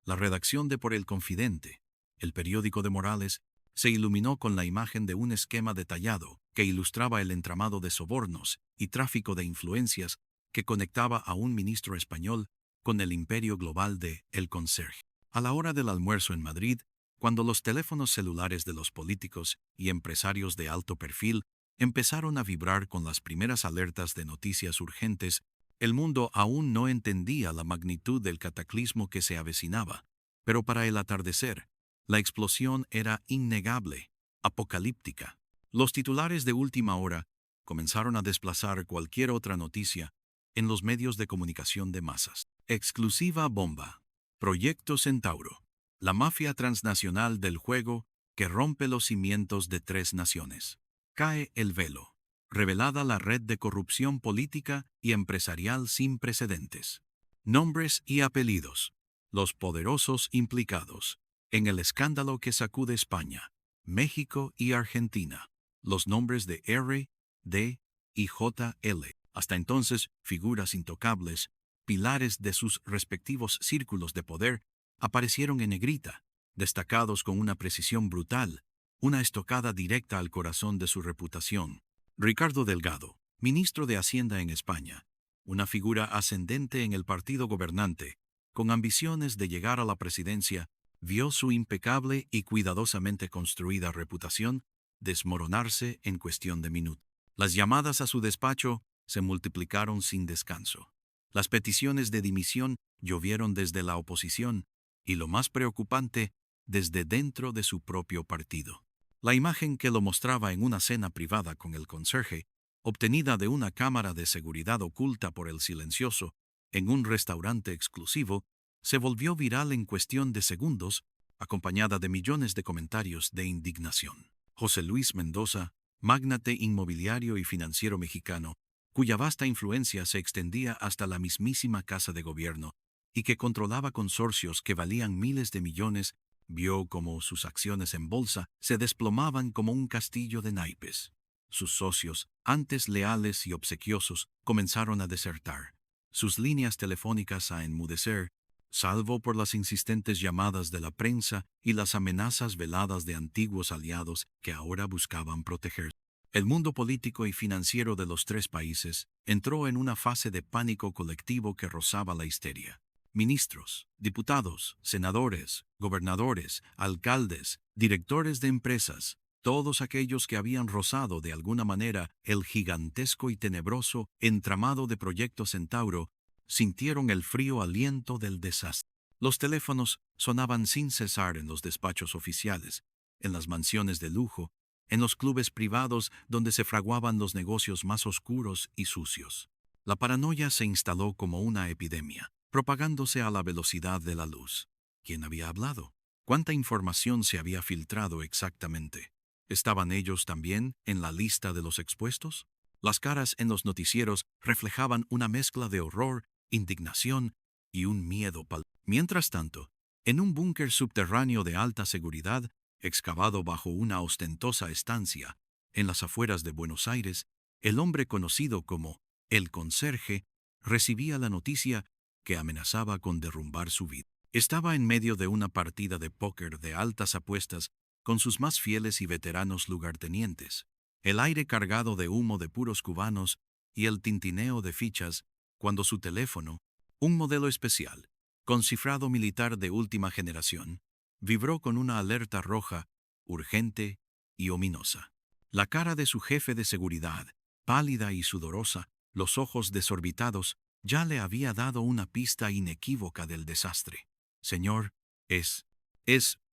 la redacción de Por el Confidente, el periódico de Morales, se iluminó con la imagen de un esquema detallado que ilustraba el entramado de sobornos y tráfico de influencias que conectaba a un ministro español con el imperio global de El Conserje. A la hora del almuerzo en Madrid, cuando los teléfonos celulares de los políticos y empresarios de alto perfil empezaron a vibrar con las primeras alertas de noticias urgentes, el mundo aún no entendía la magnitud del cataclismo que se avecinaba, pero para el atardecer, la explosión era innegable, apocalíptica. Los titulares de última hora comenzaron a desplazar cualquier otra noticia en los medios de comunicación de masas. Exclusiva bomba. Proyecto Centauro. La mafia transnacional del juego que rompe los cimientos de 3 naciones. Cae el velo. Revelada la red de corrupción política y empresarial sin precedentes. Nombres y apellidos. Los poderosos implicados en el escándalo que sacude España, México y Argentina. Los nombres de R, D, y J.L. Hasta entonces, figuras intocables, pilares de sus respectivos círculos de poder, aparecieron en negrita, destacados con una precisión brutal, una estocada directa al corazón de su reputación. Ricardo Delgado, ministro de Hacienda en España, una figura ascendente en el partido gobernante, con ambiciones de llegar a la presidencia, vio su impecable y cuidadosamente construida reputación desmoronarse en cuestión de minutos. Las llamadas a su despacho se multiplicaron sin descanso. Las peticiones de dimisión llovieron desde la oposición y, lo más preocupante, desde dentro de su propio partido. La imagen que lo mostraba en una cena privada con el conserje, obtenida de una cámara de seguridad oculta por el silencioso en un restaurante exclusivo, se volvió viral en cuestión de segundos, acompañada de millones de comentarios de indignación. José Luis Mendoza, mágnate inmobiliario y financiero mexicano, cuya vasta influencia se extendía hasta la mismísima Casa de Gobierno y que controlaba consorcios que valían miles de millones, vio como sus acciones en bolsa se desplomaban como un castillo de naipes. Sus socios, antes leales y obsequiosos, comenzaron a desertar, sus líneas telefónicas a enmudecer, salvo por las insistentes llamadas de la prensa y las amenazas veladas de antiguos aliados que ahora buscaban protegerse. El mundo político y financiero de los tres países entró en una fase de pánico colectivo que rozaba la histeria. Ministros, diputados, senadores, gobernadores, alcaldes, directores de empresas, todos aquellos que habían rozado de alguna manera el gigantesco y tenebroso entramado de Proyecto Centauro, sintieron el frío aliento del desastre. Los teléfonos sonaban sin cesar en los despachos oficiales, en las mansiones de lujo, en los clubes privados donde se fraguaban los negocios más oscuros y sucios. La paranoia se instaló como una epidemia, propagándose a la velocidad de la luz. ¿Quién había hablado? ¿Cuánta información se había filtrado exactamente? ¿Estaban ellos también en la lista de los expuestos? Las caras en los noticieros reflejaban una mezcla de horror, indignación y un miedo palpable. Mientras tanto, en un búnker subterráneo de alta seguridad, excavado bajo una ostentosa estancia, en las afueras de Buenos Aires, el hombre conocido como el conserje recibía la noticia que amenazaba con derrumbar su vida. Estaba en medio de una partida de póker de altas apuestas con sus más fieles y veteranos lugartenientes, el aire cargado de humo de puros cubanos y el tintineo de fichas, cuando su teléfono, un modelo especial, con cifrado militar de última generación, vibró con una alerta roja, urgente y ominosa. La cara de su jefe de seguridad, pálida y sudorosa, los ojos desorbitados, ya le había dado una pista inequívoca del desastre. Señor, es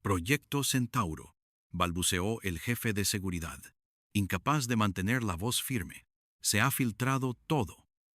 Proyecto Centauro, balbuceó el jefe de seguridad, incapaz de mantener la voz firme. Se ha filtrado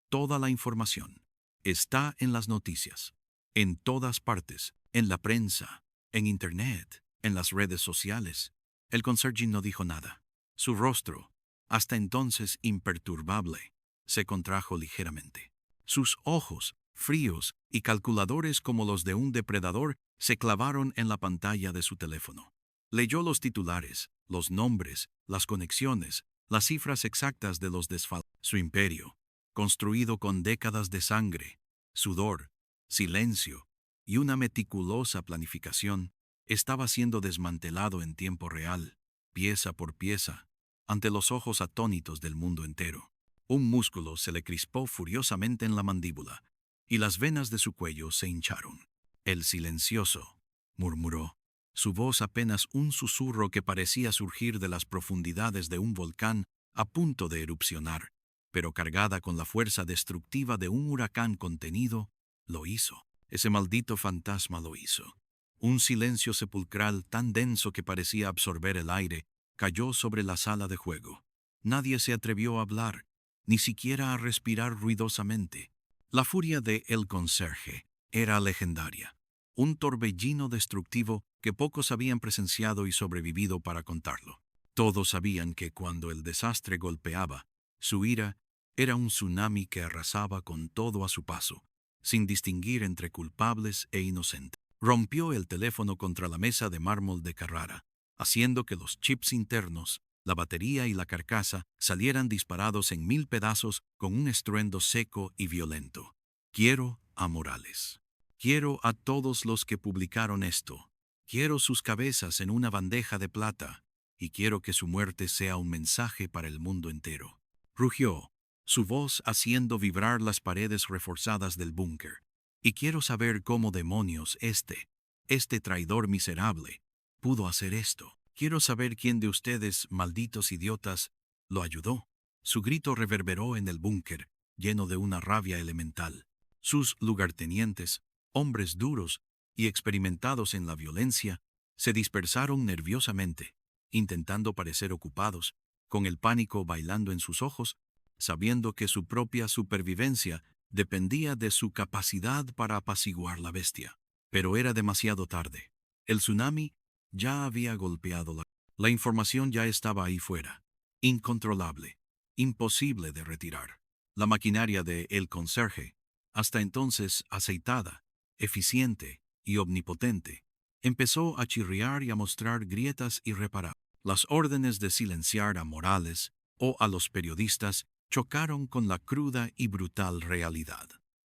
toda la información. Está en las noticias, en todas partes, en la prensa, en Internet, en las redes sociales. El conserje no dijo nada. Su rostro, hasta entonces imperturbable, se contrajo ligeramente. Sus ojos, fríos y calculadores como los de un depredador, se clavaron en la pantalla de su teléfono. Leyó los titulares, los nombres, las conexiones, las cifras exactas de los desfalcados. Su imperio, construido con décadas de sangre, sudor, silencio y una meticulosa planificación, estaba siendo desmantelado en tiempo real, pieza por pieza, ante los ojos atónitos del mundo entero. Un músculo se le crispó furiosamente en la mandíbula, y las venas de su cuello se hincharon. El silencioso, murmuró, su voz apenas un susurro que parecía surgir de las profundidades de un volcán a punto de erupcionar, pero cargada con la fuerza destructiva de un huracán contenido, lo hizo. Ese maldito fantasma lo hizo. Un silencio sepulcral tan denso que parecía absorber el aire cayó sobre la sala de juego. Nadie se atrevió a hablar, ni siquiera a respirar ruidosamente. La furia de el conserje era legendaria, un torbellino destructivo que pocos habían presenciado y sobrevivido para contarlo. Todos sabían que cuando el desastre golpeaba, su ira era un tsunami que arrasaba con todo a su paso, sin distinguir entre culpables e inocentes. Rompió el teléfono contra la mesa de mármol de Carrara, haciendo que los chips internos la batería y la carcasa salieran disparados en 1000 pedazos con un estruendo seco y violento. Quiero a Morales. Quiero a todos los que publicaron esto. Quiero sus cabezas en una bandeja de plata, y quiero que su muerte sea un mensaje para el mundo entero. Rugió, su voz haciendo vibrar las paredes reforzadas del búnker. Y quiero saber cómo demonios este traidor miserable, pudo hacer esto. Quiero saber quién de ustedes, malditos idiotas, lo ayudó. Su grito reverberó en el búnker, lleno de una rabia elemental. Sus lugartenientes, hombres duros y experimentados en la violencia, se dispersaron nerviosamente, intentando parecer ocupados, con el pánico bailando en sus ojos, sabiendo que su propia supervivencia dependía de su capacidad para apaciguar la bestia. Pero era demasiado tarde. El tsunami ya había golpeado la información ya estaba ahí fuera, incontrolable, imposible de retirar. La maquinaria de El Conserje, hasta entonces aceitada, eficiente y omnipotente, empezó a chirriar y a mostrar grietas irreparables. Las órdenes de silenciar a Morales o a los periodistas chocaron con la cruda y brutal realidad.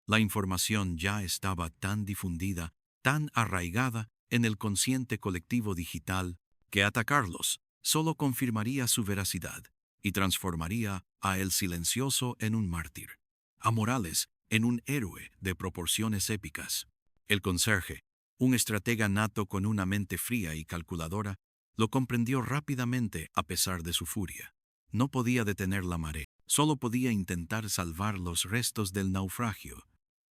La información ya estaba tan difundida, tan arraigada en el consciente colectivo digital, que atacarlos solo confirmaría su veracidad y transformaría a El Silencioso en un mártir, a Morales en un héroe de proporciones épicas. El conserje, un estratega nato con una mente fría y calculadora, lo comprendió rápidamente a pesar de su furia. No podía detener la marea, solo podía intentar salvar los restos del naufragio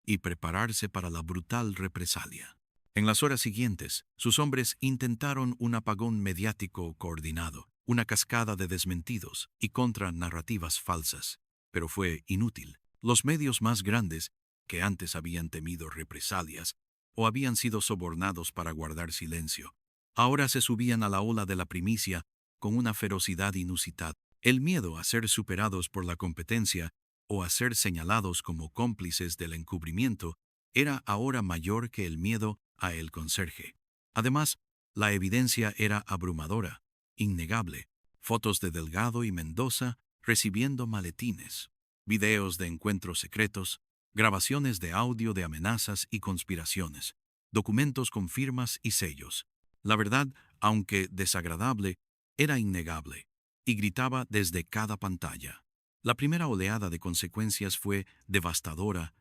y prepararse para la brutal represalia. En las horas siguientes, sus hombres intentaron un apagón mediático coordinado, una cascada de desmentidos y contranarrativas falsas, pero fue inútil. Los medios más grandes, que antes habían temido represalias o habían sido sobornados para guardar silencio, ahora se subían a la ola de la primicia con una ferocidad inusitada. El miedo a ser superados por la competencia o a ser señalados como cómplices del encubrimiento era ahora mayor que el miedo a El Conserje. Además, la evidencia era abrumadora, innegable. Fotos de Delgado y Mendoza recibiendo maletines, videos de encuentros secretos, grabaciones de audio de amenazas y conspiraciones, documentos con firmas y sellos. La verdad, aunque desagradable, era innegable, y gritaba desde cada pantalla. La primera oleada de consecuencias fue devastadora.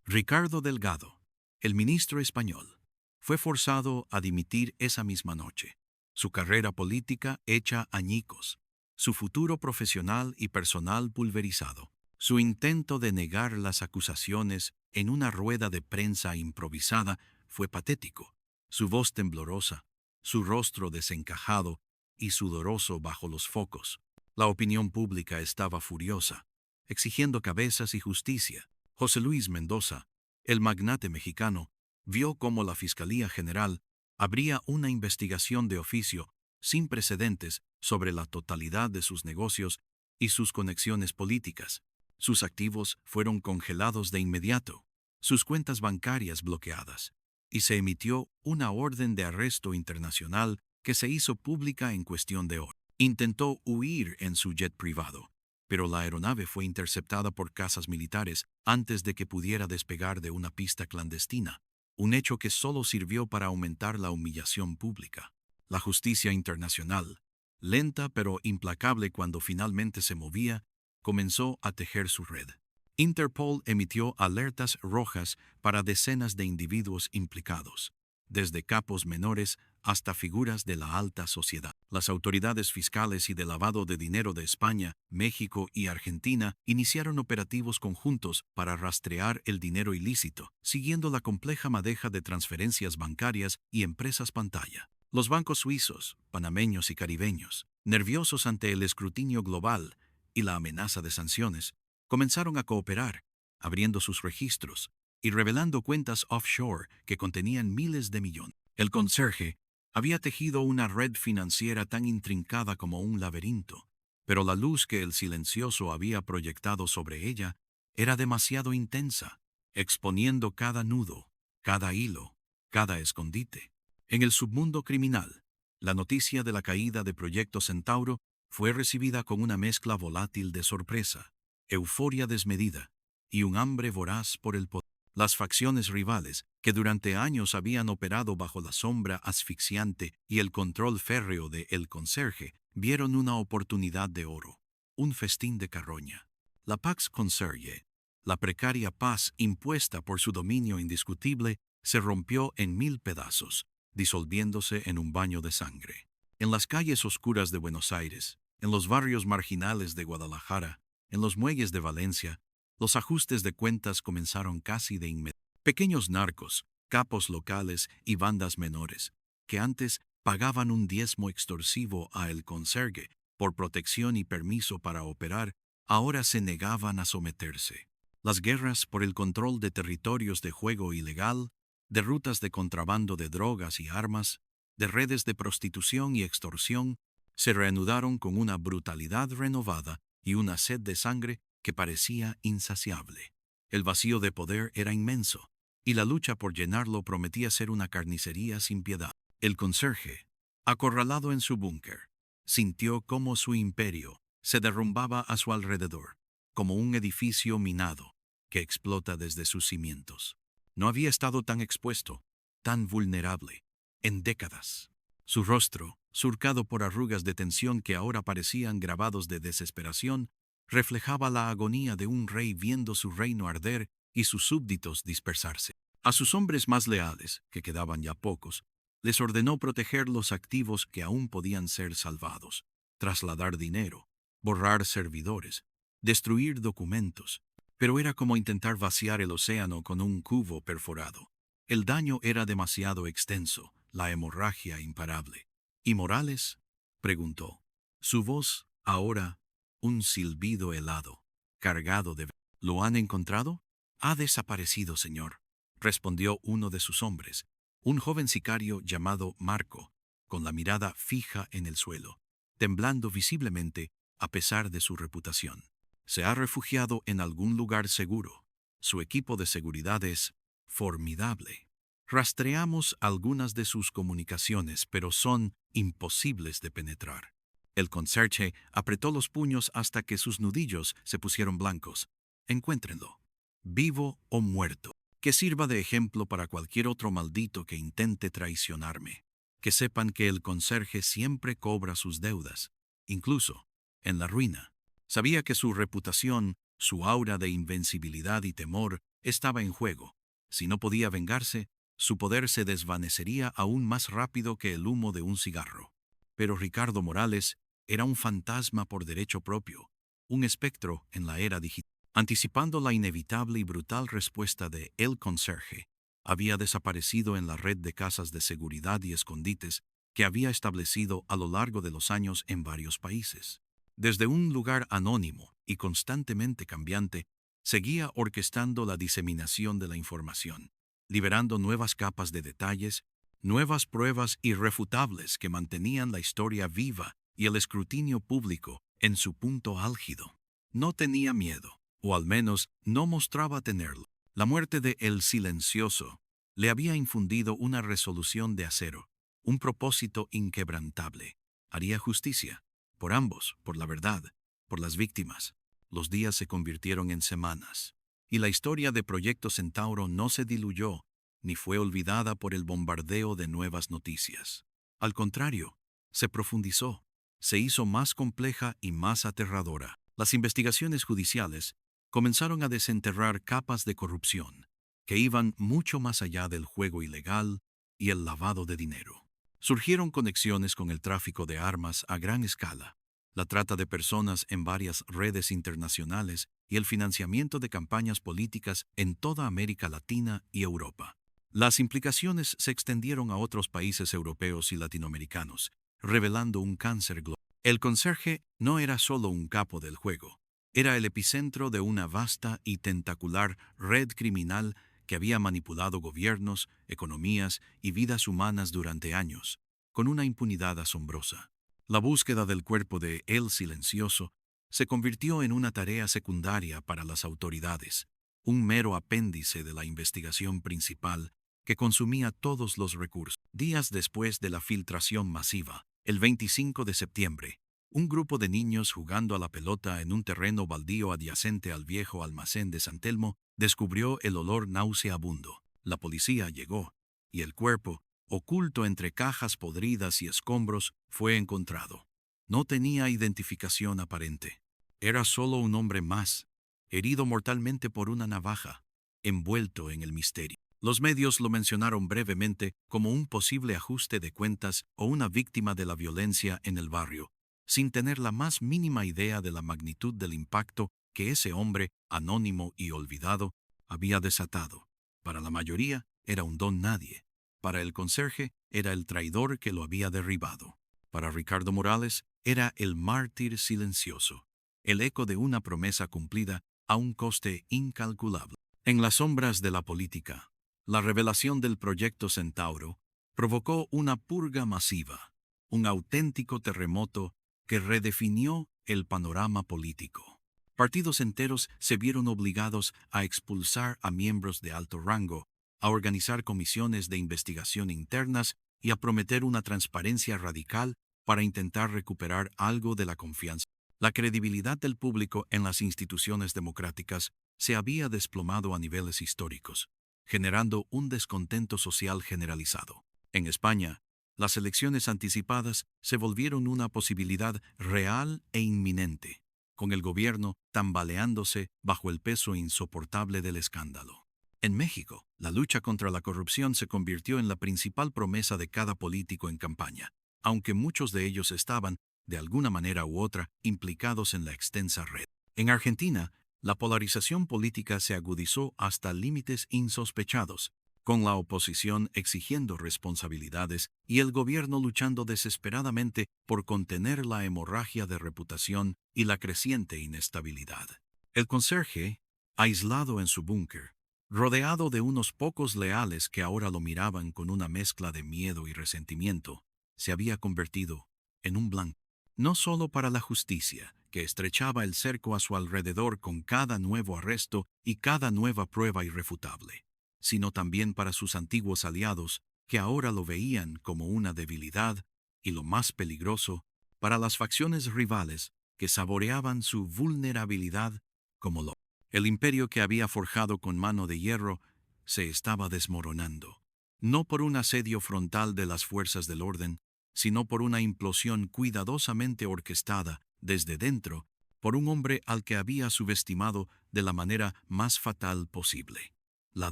Ricardo Delgado, el ministro español, fue forzado a dimitir esa misma noche. Su carrera política hecha añicos, su futuro profesional y personal pulverizado. Su intento de negar las acusaciones en una rueda de prensa improvisada fue patético. Su voz temblorosa, su rostro desencajado y sudoroso bajo los focos. La opinión pública estaba furiosa, exigiendo cabezas y justicia. José Luis Mendoza, el magnate mexicano, vio cómo la Fiscalía General abría una investigación de oficio sin precedentes sobre la totalidad de sus negocios y sus conexiones políticas. Sus activos fueron congelados de inmediato, sus cuentas bancarias bloqueadas, y se emitió una orden de arresto internacional que se hizo pública en cuestión de horas. Intentó huir en su jet privado, pero la aeronave fue interceptada por cazas militares antes de que pudiera despegar de una pista clandestina, un hecho que solo sirvió para aumentar la humillación pública. La justicia internacional, lenta pero implacable cuando finalmente se movía, comenzó a tejer su red. Interpol emitió alertas rojas para decenas de individuos implicados, desde capos menores hasta figuras de la alta sociedad. Las autoridades fiscales y de lavado de dinero de España, México y Argentina iniciaron operativos conjuntos para rastrear el dinero ilícito, siguiendo la compleja madeja de transferencias bancarias y empresas pantalla. Los bancos suizos, panameños y caribeños, nerviosos ante el escrutinio global y la amenaza de sanciones, comenzaron a cooperar, abriendo sus registros y revelando cuentas offshore que contenían miles de millones. El conserje había tejido una red financiera tan intrincada como un laberinto, pero la luz que El Silencioso había proyectado sobre ella era demasiado intensa, exponiendo cada nudo, cada hilo, cada escondite. En el submundo criminal, la noticia de la caída de Proyecto Centauro fue recibida con una mezcla volátil de sorpresa, euforia desmedida y un hambre voraz por el poder. Las facciones rivales, que durante años habían operado bajo la sombra asfixiante y el control férreo de El Conserje, vieron una oportunidad de oro, un festín de carroña. La Pax Conserje, la precaria paz impuesta por su dominio indiscutible, se rompió en 1000 pedazos, disolviéndose en un baño de sangre. En las calles oscuras de Buenos Aires, en los barrios marginales de Guadalajara, en los muelles de Valencia, los ajustes de cuentas comenzaron casi de inmediato. Pequeños narcos, capos locales y bandas menores, que antes pagaban un diezmo extorsivo a El Conserje por protección y permiso para operar, ahora se negaban a someterse. Las guerras por el control de territorios de juego ilegal, de rutas de contrabando de drogas y armas, de redes de prostitución y extorsión, se reanudaron con una brutalidad renovada y una sed de sangre que parecía insaciable. El vacío de poder era inmenso, y la lucha por llenarlo prometía ser una carnicería sin piedad. El conserje, acorralado en su búnker, sintió cómo su imperio se derrumbaba a su alrededor, como un edificio minado que explota desde sus cimientos. No había estado tan expuesto, tan vulnerable, en décadas. Su rostro, surcado por arrugas de tensión que ahora parecían grabados de desesperación, reflejaba la agonía de un rey viendo su reino arder y sus súbditos dispersarse. A sus hombres más leales, que quedaban ya pocos, les ordenó proteger los activos que aún podían ser salvados, trasladar dinero, borrar servidores, destruir documentos, pero era como intentar vaciar el océano con un cubo perforado. El daño era demasiado extenso, la hemorragia imparable. ¿Y Morales? Preguntó. Su voz, ahora, un silbido helado, cargado de... ¿Lo han encontrado? Ha desaparecido, señor, respondió uno de sus hombres, un joven sicario llamado Marco, con la mirada fija en el suelo, temblando visiblemente a pesar de su reputación. Se ha refugiado en algún lugar seguro. Su equipo de seguridad es formidable. Rastreamos algunas de sus comunicaciones, pero son imposibles de penetrar. El conserje apretó los puños hasta que sus nudillos se pusieron blancos. Encuéntrenlo, vivo o muerto. Que sirva de ejemplo para cualquier otro maldito que intente traicionarme. Que sepan que el conserje siempre cobra sus deudas, incluso en la ruina. Sabía que su reputación, su aura de invencibilidad y temor estaba en juego. Si no podía vengarse, su poder se desvanecería aún más rápido que el humo de un cigarro. Pero Ricardo Morales era un fantasma por derecho propio, un espectro en la era digital. Anticipando la inevitable y brutal respuesta de El Conserje, había desaparecido en la red de casas de seguridad y escondites que había establecido a lo largo de los años en varios países. Desde un lugar anónimo y constantemente cambiante, seguía orquestando la diseminación de la información, liberando nuevas capas de detalles, nuevas pruebas irrefutables que mantenían la historia viva y el escrutinio público en su punto álgido. No tenía miedo, o al menos no mostraba tenerlo. La muerte de El Silencioso le había infundido una resolución de acero, un propósito inquebrantable. Haría justicia, por ambos, por la verdad, por las víctimas. Los días se convirtieron en semanas, y la historia de Proyecto Centauro no se diluyó, ni fue olvidada por el bombardeo de nuevas noticias. Al contrario, se profundizó, se hizo más compleja y más aterradora. Las investigaciones judiciales comenzaron a desenterrar capas de corrupción que iban mucho más allá del juego ilegal y el lavado de dinero. Surgieron conexiones con el tráfico de armas a gran escala, la trata de personas en varias redes internacionales y el financiamiento de campañas políticas en toda América Latina y Europa. Las implicaciones se extendieron a otros países europeos y latinoamericanos, revelando un cáncer global. El conserje no era solo un capo del juego, era el epicentro de una vasta y tentacular red criminal que había manipulado gobiernos, economías y vidas humanas durante años, con una impunidad asombrosa. La búsqueda del cuerpo de El Silencioso se convirtió en una tarea secundaria para las autoridades, un mero apéndice de la investigación principal que consumía todos los recursos. Días después de la filtración masiva, el 25 de septiembre, Un grupo de niños jugando a la pelota en un terreno baldío adyacente al viejo almacén de San Telmo descubrió el olor nauseabundo. La policía llegó, y el cuerpo, oculto entre cajas podridas y escombros, fue encontrado. No tenía identificación aparente. Era solo un hombre más, herido mortalmente por una navaja, envuelto en el misterio. Los medios lo mencionaron brevemente como un posible ajuste de cuentas o una víctima de la violencia en el barrio, sin tener la más mínima idea de la magnitud del impacto que ese hombre, anónimo y olvidado, había desatado. Para la mayoría era un don nadie. Para el conserje era el traidor que lo había derribado. Para Ricardo Morales era el mártir silencioso, el eco de una promesa cumplida a un coste incalculable. En las sombras de la política, la revelación del Proyecto Centauro provocó una purga masiva, un auténtico terremoto que redefinió el panorama político. Partidos enteros se vieron obligados a expulsar a miembros de alto rango, a organizar comisiones de investigación internas y a prometer una transparencia radical para intentar recuperar algo de la confianza. La credibilidad del público en las instituciones democráticas se había desplomado a niveles históricos, generando un descontento social generalizado. En España, las elecciones anticipadas se volvieron una posibilidad real e inminente, con el gobierno tambaleándose bajo el peso insoportable del escándalo. En México, la lucha contra la corrupción se convirtió en la principal promesa de cada político en campaña, aunque muchos de ellos estaban, de alguna manera u otra, implicados en la extensa red. En Argentina, la polarización política se agudizó hasta límites insospechados, con la oposición exigiendo responsabilidades y el gobierno luchando desesperadamente por contener la hemorragia de reputación y la creciente inestabilidad. El conserje, aislado en su búnker, rodeado de unos pocos leales que ahora lo miraban con una mezcla de miedo y resentimiento, se había convertido en un blanco. No solo para la justicia, que estrechaba el cerco a su alrededor con cada nuevo arresto y cada nueva prueba irrefutable, sino también para sus antiguos aliados, que ahora lo veían como una debilidad, y lo más peligroso, para las facciones rivales que saboreaban su vulnerabilidad como lo. El imperio que había forjado con mano de hierro se estaba desmoronando, no por un asedio frontal de las fuerzas del orden, sino por una implosión cuidadosamente orquestada desde dentro por un hombre al que había subestimado de la manera más fatal posible. La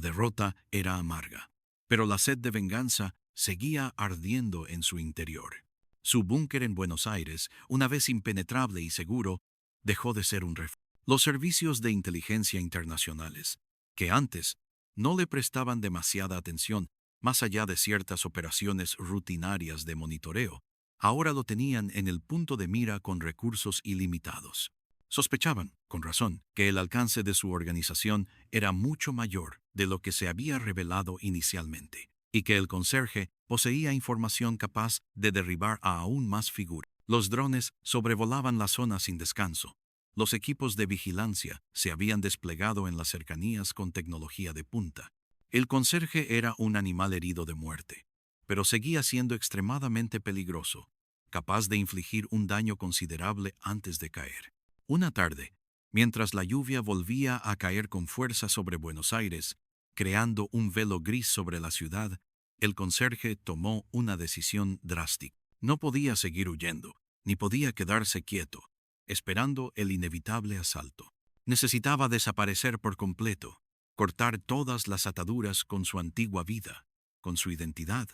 derrota era amarga, pero la sed de venganza seguía ardiendo en su interior. Su búnker en Buenos Aires, una vez impenetrable y seguro, dejó de ser un refugio. Los servicios de inteligencia internacionales, que antes no le prestaban demasiada atención, más allá de ciertas operaciones rutinarias de monitoreo, ahora lo tenían en el punto de mira con recursos ilimitados. Sospechaban, con razón, que el alcance de su organización era mucho mayor de lo que se había revelado inicialmente, y que el conserje poseía información capaz de derribar a aún más figuras. Los drones sobrevolaban la zona sin descanso. Los equipos de vigilancia se habían desplegado en las cercanías con tecnología de punta. El conserje era un animal herido de muerte, pero seguía siendo extremadamente peligroso, capaz de infligir un daño considerable antes de caer. Una tarde, mientras la lluvia volvía a caer con fuerza sobre Buenos Aires, creando un velo gris sobre la ciudad, el conserje tomó una decisión drástica. No podía seguir huyendo, ni podía quedarse quieto, esperando el inevitable asalto. Necesitaba desaparecer por completo, cortar todas las ataduras con su antigua vida, con su identidad,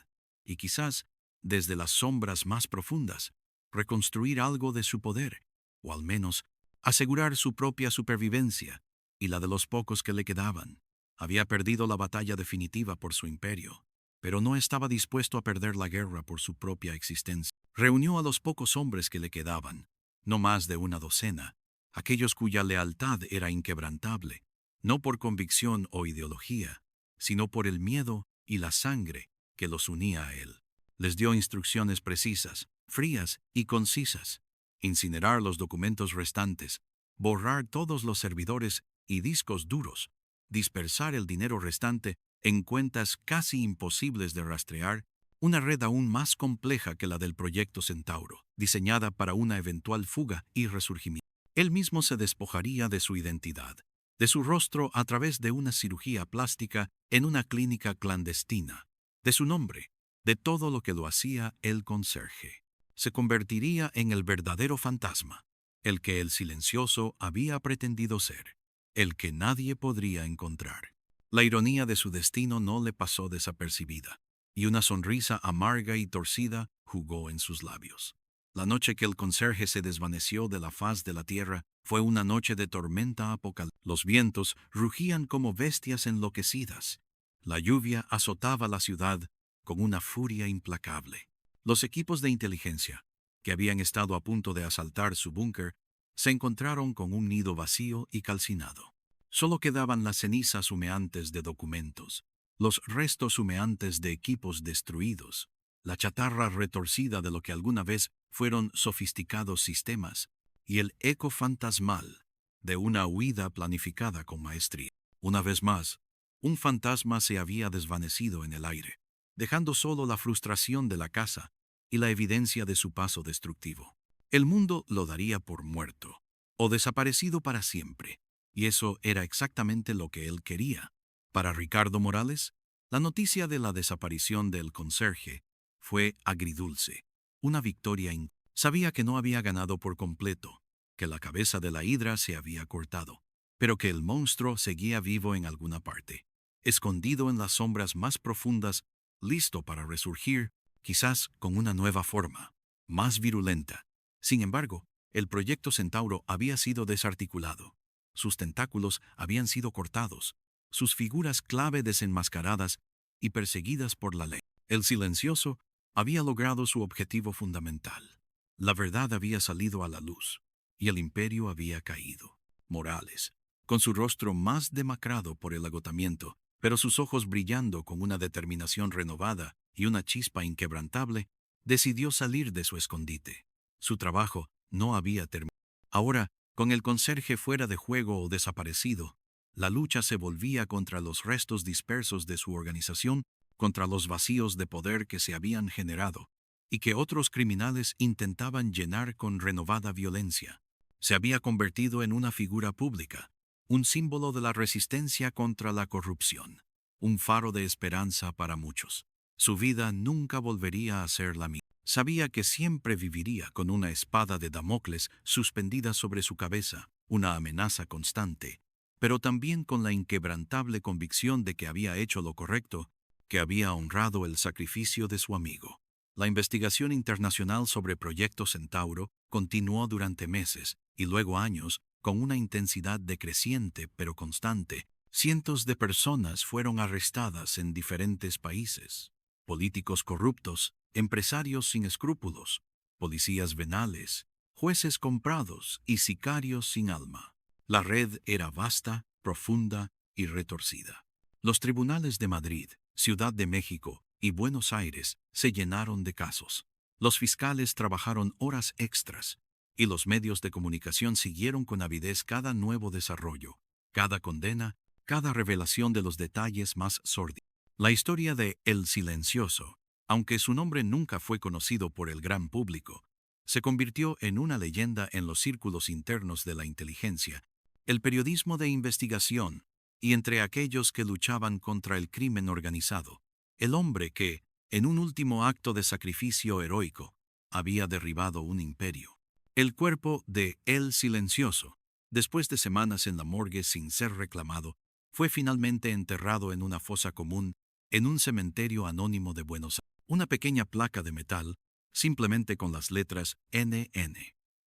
y quizás, desde las sombras más profundas, reconstruir algo de su poder, o al menos asegurar su propia supervivencia y la de los pocos que le quedaban. Había perdido la batalla definitiva por su imperio, pero no estaba dispuesto a perder la guerra por su propia existencia. Reunió a los pocos hombres que le quedaban, no más de una docena, aquellos cuya lealtad era inquebrantable, no por convicción o ideología, sino por el miedo y la sangre que los unía a él. Les dio instrucciones precisas, frías y concisas: incinerar los documentos restantes, borrar todos los servidores y discos duros, dispersar el dinero restante en cuentas casi imposibles de rastrear Una red aún más compleja que la del Proyecto Centauro, diseñada para una eventual fuga y resurgimiento. Él mismo se despojaría de su identidad, de su rostro a través de una cirugía plástica en una clínica clandestina, de su nombre, de todo lo que lo hacía el conserje. Se convertiría en el verdadero fantasma, el que el silencioso había pretendido ser, el que nadie podría encontrar. La ironía de su destino no le pasó desapercibida, y una sonrisa amarga y torcida jugó en sus labios. La noche que el conserje se desvaneció de la faz de la tierra fue una noche de tormenta apocalíptica. Los vientos rugían como bestias enloquecidas. La lluvia azotaba la ciudad con una furia implacable. Los equipos de inteligencia, que habían estado a punto de asaltar su búnker, se encontraron con un nido vacío y calcinado. Solo quedaban las cenizas humeantes de documentos, los restos humeantes de equipos destruidos, la chatarra retorcida de lo que alguna vez fueron sofisticados sistemas, y el eco fantasmal de una huida planificada con maestría. Una vez más, un fantasma se había desvanecido en el aire, dejando solo la frustración de la casa y la evidencia de su paso destructivo. El mundo lo daría por muerto, o desaparecido para siempre, y eso era exactamente lo que él quería. Para Ricardo Morales, la noticia de la desaparición del conserje fue agridulce, una victoria. Sabía que no había ganado por completo, que la cabeza de la hidra se había cortado, pero que el monstruo seguía vivo en alguna parte, escondido en las sombras más profundas, listo para resurgir, quizás con una nueva forma, más virulenta. Sin embargo, el proyecto Centauro había sido desarticulado. Sus tentáculos habían sido cortados, sus figuras clave desenmascaradas y perseguidas por la ley. El silencioso había logrado su objetivo fundamental. La verdad había salido a la luz, y el imperio había caído. Morales, con su rostro más demacrado por el agotamiento, pero sus ojos brillando con una determinación renovada y una chispa inquebrantable, decidió salir de su escondite. Su trabajo no había terminado. Ahora, con el conserje fuera de juego o desaparecido, la lucha se volvía contra los restos dispersos de su organización, contra los vacíos de poder que se habían generado y que otros criminales intentaban llenar con renovada violencia. Se había convertido en una figura pública, un símbolo de la resistencia contra la corrupción, un faro de esperanza para muchos. Su vida nunca volvería a ser la misma. Sabía que siempre viviría con una espada de Damocles suspendida sobre su cabeza, una amenaza constante, pero también con la inquebrantable convicción de que había hecho lo correcto, que había honrado el sacrificio de su amigo. La investigación internacional sobre Proyecto Centauro continuó durante meses y luego años con una intensidad decreciente pero constante. Cientos de personas fueron arrestadas en diferentes países. Políticos corruptos, empresarios sin escrúpulos, policías venales, jueces comprados y sicarios sin alma. La red era vasta, profunda y retorcida. Los tribunales de Madrid, Ciudad de México y Buenos Aires se llenaron de casos. Los fiscales trabajaron horas extras y los medios de comunicación siguieron con avidez cada nuevo desarrollo, cada condena, cada revelación de los detalles más sórdidos. La historia de El Silencioso, aunque su nombre nunca fue conocido por el gran público, se convirtió en una leyenda en los círculos internos de la inteligencia, el periodismo de investigación y entre aquellos que luchaban contra el crimen organizado. El hombre que, en un último acto de sacrificio heroico, había derribado un imperio. El cuerpo de El Silencioso, después de semanas en la morgue sin ser reclamado, fue finalmente enterrado en una fosa común en un cementerio anónimo de Buenos Aires. Una pequeña placa de metal, simplemente con las letras NN,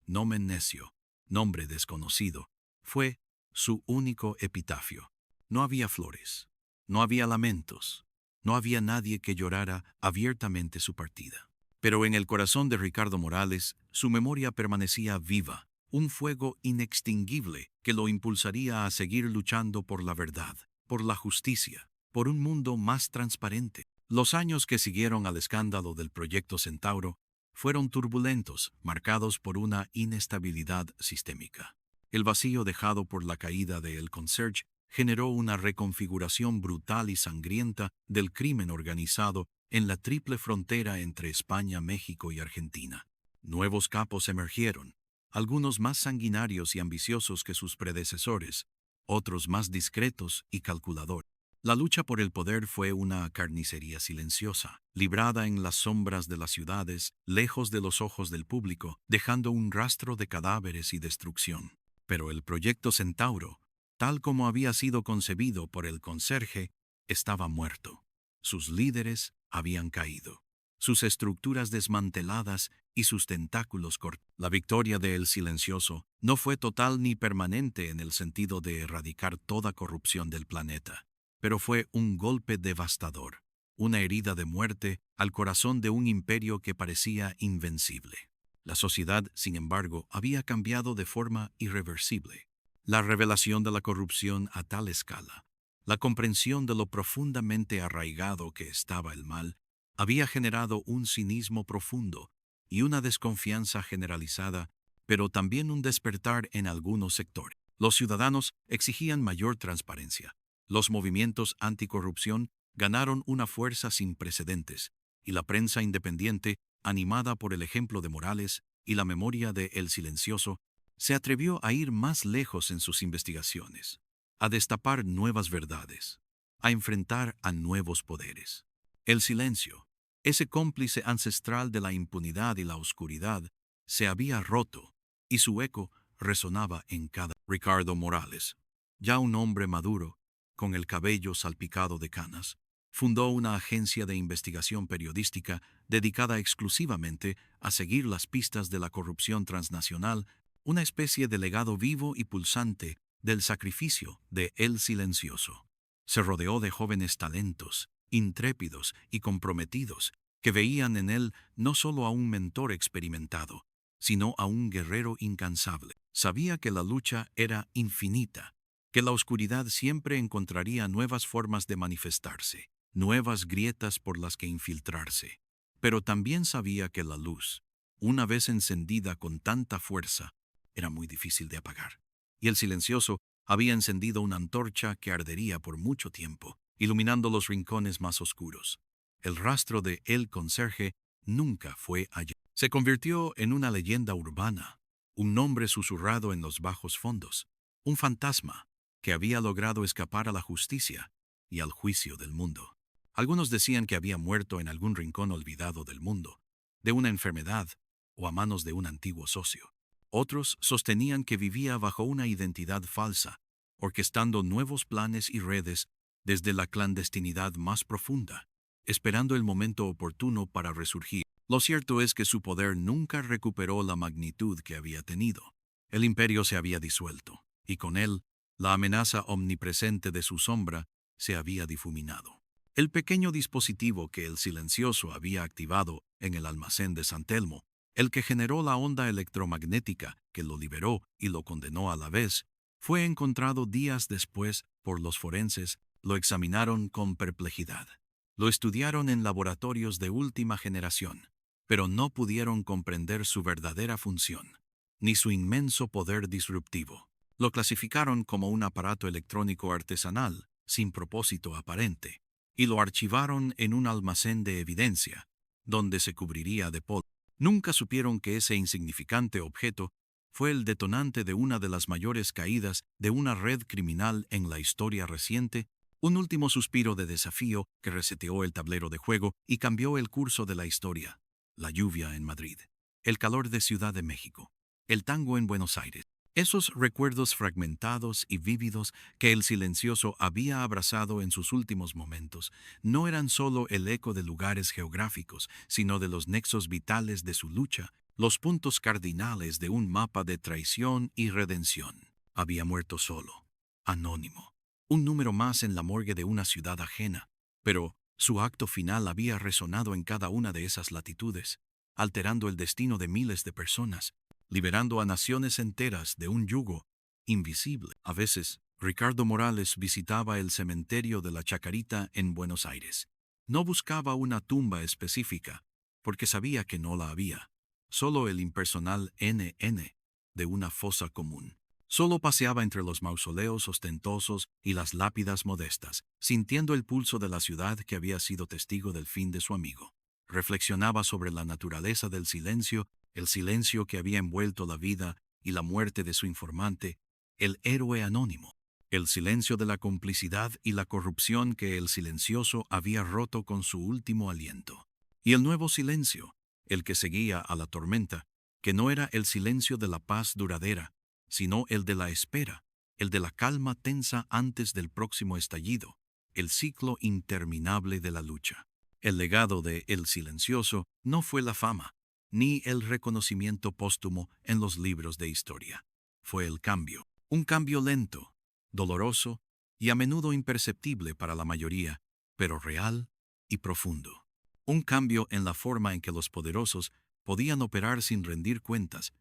nomen necio, nombre desconocido, fue su único epitafio. No había flores, no había lamentos, no había nadie que llorara abiertamente su partida. Pero en el corazón de Ricardo Morales, su memoria permanecía viva, un fuego inextinguible que lo impulsaría a seguir luchando por la verdad, por la justicia, por un mundo más transparente. Los años que siguieron al escándalo del Proyecto Centauro fueron turbulentos, marcados por una inestabilidad sistémica. El vacío dejado por la caída de El Conserje generó una reconfiguración brutal y sangrienta del crimen organizado en la triple frontera entre España, México y Argentina. Nuevos capos emergieron, algunos más sanguinarios y ambiciosos que sus predecesores, otros más discretos y calculadores. La lucha por el poder fue una carnicería silenciosa, librada en las sombras de las ciudades, lejos de los ojos del público, dejando un rastro de cadáveres y destrucción. Pero el proyecto Centauro, tal como había sido concebido por el conserje, estaba muerto. Sus líderes habían caído, sus estructuras desmanteladas y sus tentáculos cortados. La victoria de El Silencioso no fue total ni permanente en el sentido de erradicar toda corrupción del planeta, pero fue un golpe devastador, una herida de muerte al corazón de un imperio que parecía invencible. La sociedad, sin embargo, había cambiado de forma irreversible. La revelación de la corrupción a tal escala, la comprensión de lo profundamente arraigado que estaba el mal, había generado un cinismo profundo y una desconfianza generalizada, pero también un despertar en algunos sectores. Los ciudadanos exigían mayor transparencia. Los movimientos anticorrupción ganaron una fuerza sin precedentes, y la prensa independiente, animada por el ejemplo de Morales y la memoria de El Silencioso, se atrevió a ir más lejos en sus investigaciones, a destapar nuevas verdades, a enfrentar a nuevos poderes. El silencio, ese cómplice ancestral de la impunidad y la oscuridad, se había roto, y su eco resonaba en cada. Ricardo Morales, ya un hombre maduro, con el cabello salpicado de canas, fundó una agencia de investigación periodística dedicada exclusivamente a seguir las pistas de la corrupción transnacional, una especie de legado vivo y pulsante del sacrificio de El Silencioso. Se rodeó de jóvenes talentos, intrépidos y comprometidos, que veían en él no solo a un mentor experimentado, sino a un guerrero incansable. Sabía que la lucha era infinita, que la oscuridad siempre encontraría nuevas formas de manifestarse, nuevas grietas por las que infiltrarse. Pero también sabía que la luz, una vez encendida con tanta fuerza, era muy difícil de apagar. Y El Silencioso había encendido una antorcha que ardería por mucho tiempo, iluminando los rincones más oscuros. El rastro de El Conserje nunca fue hallado. Se convirtió en una leyenda urbana, un nombre susurrado en los bajos fondos, un fantasma que había logrado escapar a la justicia y al juicio del mundo. Algunos decían que había muerto en algún rincón olvidado del mundo, de una enfermedad o a manos de un antiguo socio. Otros sostenían que vivía bajo una identidad falsa, orquestando nuevos planes y redes desde la clandestinidad más profunda, esperando el momento oportuno para resurgir. Lo cierto es que su poder nunca recuperó la magnitud que había tenido. El imperio se había disuelto, y con él, la amenaza omnipresente de su sombra se había difuminado. El pequeño dispositivo que El Silencioso había activado en el almacén de San Telmo, el que generó la onda electromagnética que lo liberó y lo condenó a la vez, fue encontrado días después por los forenses. Lo examinaron con perplejidad. Lo estudiaron en laboratorios de última generación, pero no pudieron comprender su verdadera función, ni su inmenso poder disruptivo. Lo clasificaron como un aparato electrónico artesanal, sin propósito aparente, y lo archivaron en un almacén de evidencia, donde se cubriría de polvo. Nunca supieron que ese insignificante objeto fue el detonante de una de las mayores caídas de una red criminal en la historia reciente, un último suspiro de desafío que reseteó el tablero de juego y cambió el curso de la historia. La lluvia en Madrid, el calor de Ciudad de México, el tango en Buenos Aires. Esos recuerdos fragmentados y vívidos que El Silencioso había abrazado en sus últimos momentos no eran solo el eco de lugares geográficos, sino de los nexos vitales de su lucha, los puntos cardinales de un mapa de traición y redención. Había muerto solo, anónimo, un número más en la morgue de una ciudad ajena, pero su acto final había resonado en cada una de esas latitudes, alterando el destino de miles de personas, liberando a naciones enteras de un yugo invisible. A veces, Ricardo Morales visitaba el cementerio de la Chacarita en Buenos Aires. No buscaba una tumba específica, porque sabía que no la había, solo el impersonal NN de una fosa común. Solo paseaba entre los mausoleos ostentosos y las lápidas modestas, sintiendo el pulso de la ciudad que había sido testigo del fin de su amigo. Reflexionaba sobre la naturaleza del silencio, el silencio que había envuelto la vida y la muerte de su informante, el héroe anónimo, el silencio de la complicidad y la corrupción que el silencioso había roto con su último aliento. Y el nuevo silencio, el que seguía a la tormenta, que no era el silencio de la paz duradera, sino el de la espera, el de la calma tensa antes del próximo estallido, el ciclo interminable de la lucha. El legado de El Silencioso no fue la fama, ni el reconocimiento póstumo en los libros de historia. Fue el cambio, un cambio lento, doloroso y a menudo imperceptible para la mayoría, pero real y profundo. Un cambio en la forma en que los poderosos podían operar sin rendir cuentas,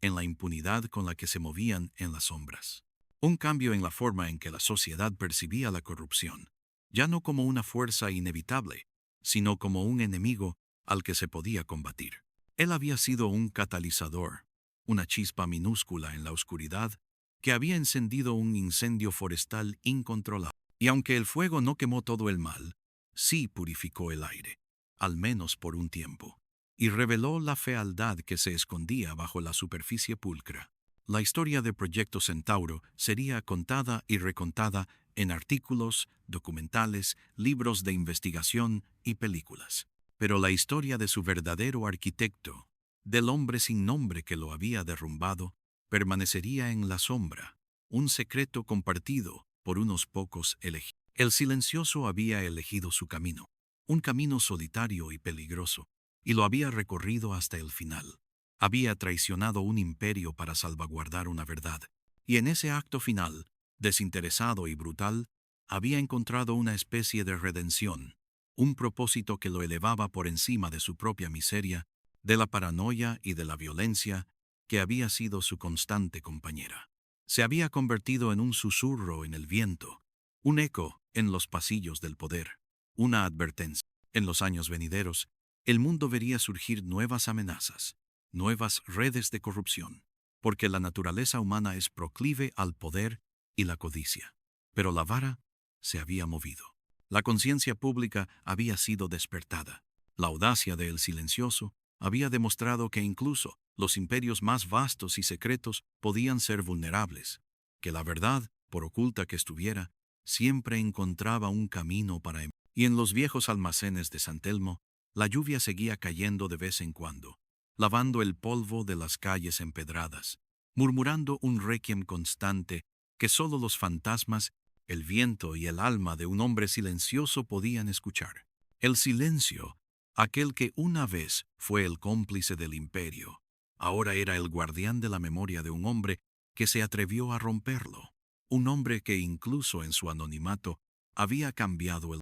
en la impunidad con la que se movían en las sombras. Un cambio en la forma en que la sociedad percibía la corrupción, ya no como una fuerza inevitable, sino como un enemigo al que se podía combatir. Él había sido un catalizador, una chispa minúscula en la oscuridad que había encendido un incendio forestal incontrolable. Y aunque el fuego no quemó todo el mal, sí purificó el aire, al menos por un tiempo, y reveló la fealdad que se escondía bajo la superficie pulcra. La historia de Proyecto Centauro sería contada y recontada en artículos, documentales, libros de investigación y películas. Pero la historia de su verdadero arquitecto, del hombre sin nombre que lo había derrumbado, permanecería en la sombra, un secreto compartido por unos pocos elegidos. El silencioso había elegido su camino, un camino solitario y peligroso, y lo había recorrido hasta el final. Había traicionado un imperio para salvaguardar una verdad, y en ese acto final, desinteresado y brutal, había encontrado una especie de redención, un propósito que lo elevaba por encima de su propia miseria, de la paranoia y de la violencia que había sido su constante compañera. Se había convertido en un susurro en el viento, un eco en los pasillos del poder, una advertencia. En los años venideros, el mundo vería surgir nuevas amenazas, nuevas redes de corrupción, porque la naturaleza humana es proclive al poder y la codicia. Pero la vara se había movido. La conciencia pública había sido despertada. La audacia de El Silencioso había demostrado que incluso los imperios más vastos y secretos podían ser vulnerables, que la verdad, por oculta que estuviera, siempre encontraba un camino para emerger. Y en los viejos almacenes de San Telmo, la lluvia seguía cayendo de vez en cuando, lavando el polvo de las calles empedradas, murmurando un requiem constante que solo los fantasmas, el viento y el alma de un hombre silencioso podían escuchar. El silencio, aquel que una vez fue el cómplice del imperio, ahora era el guardián de la memoria de un hombre que se atrevió a romperlo, un hombre que incluso en su anonimato había cambiado el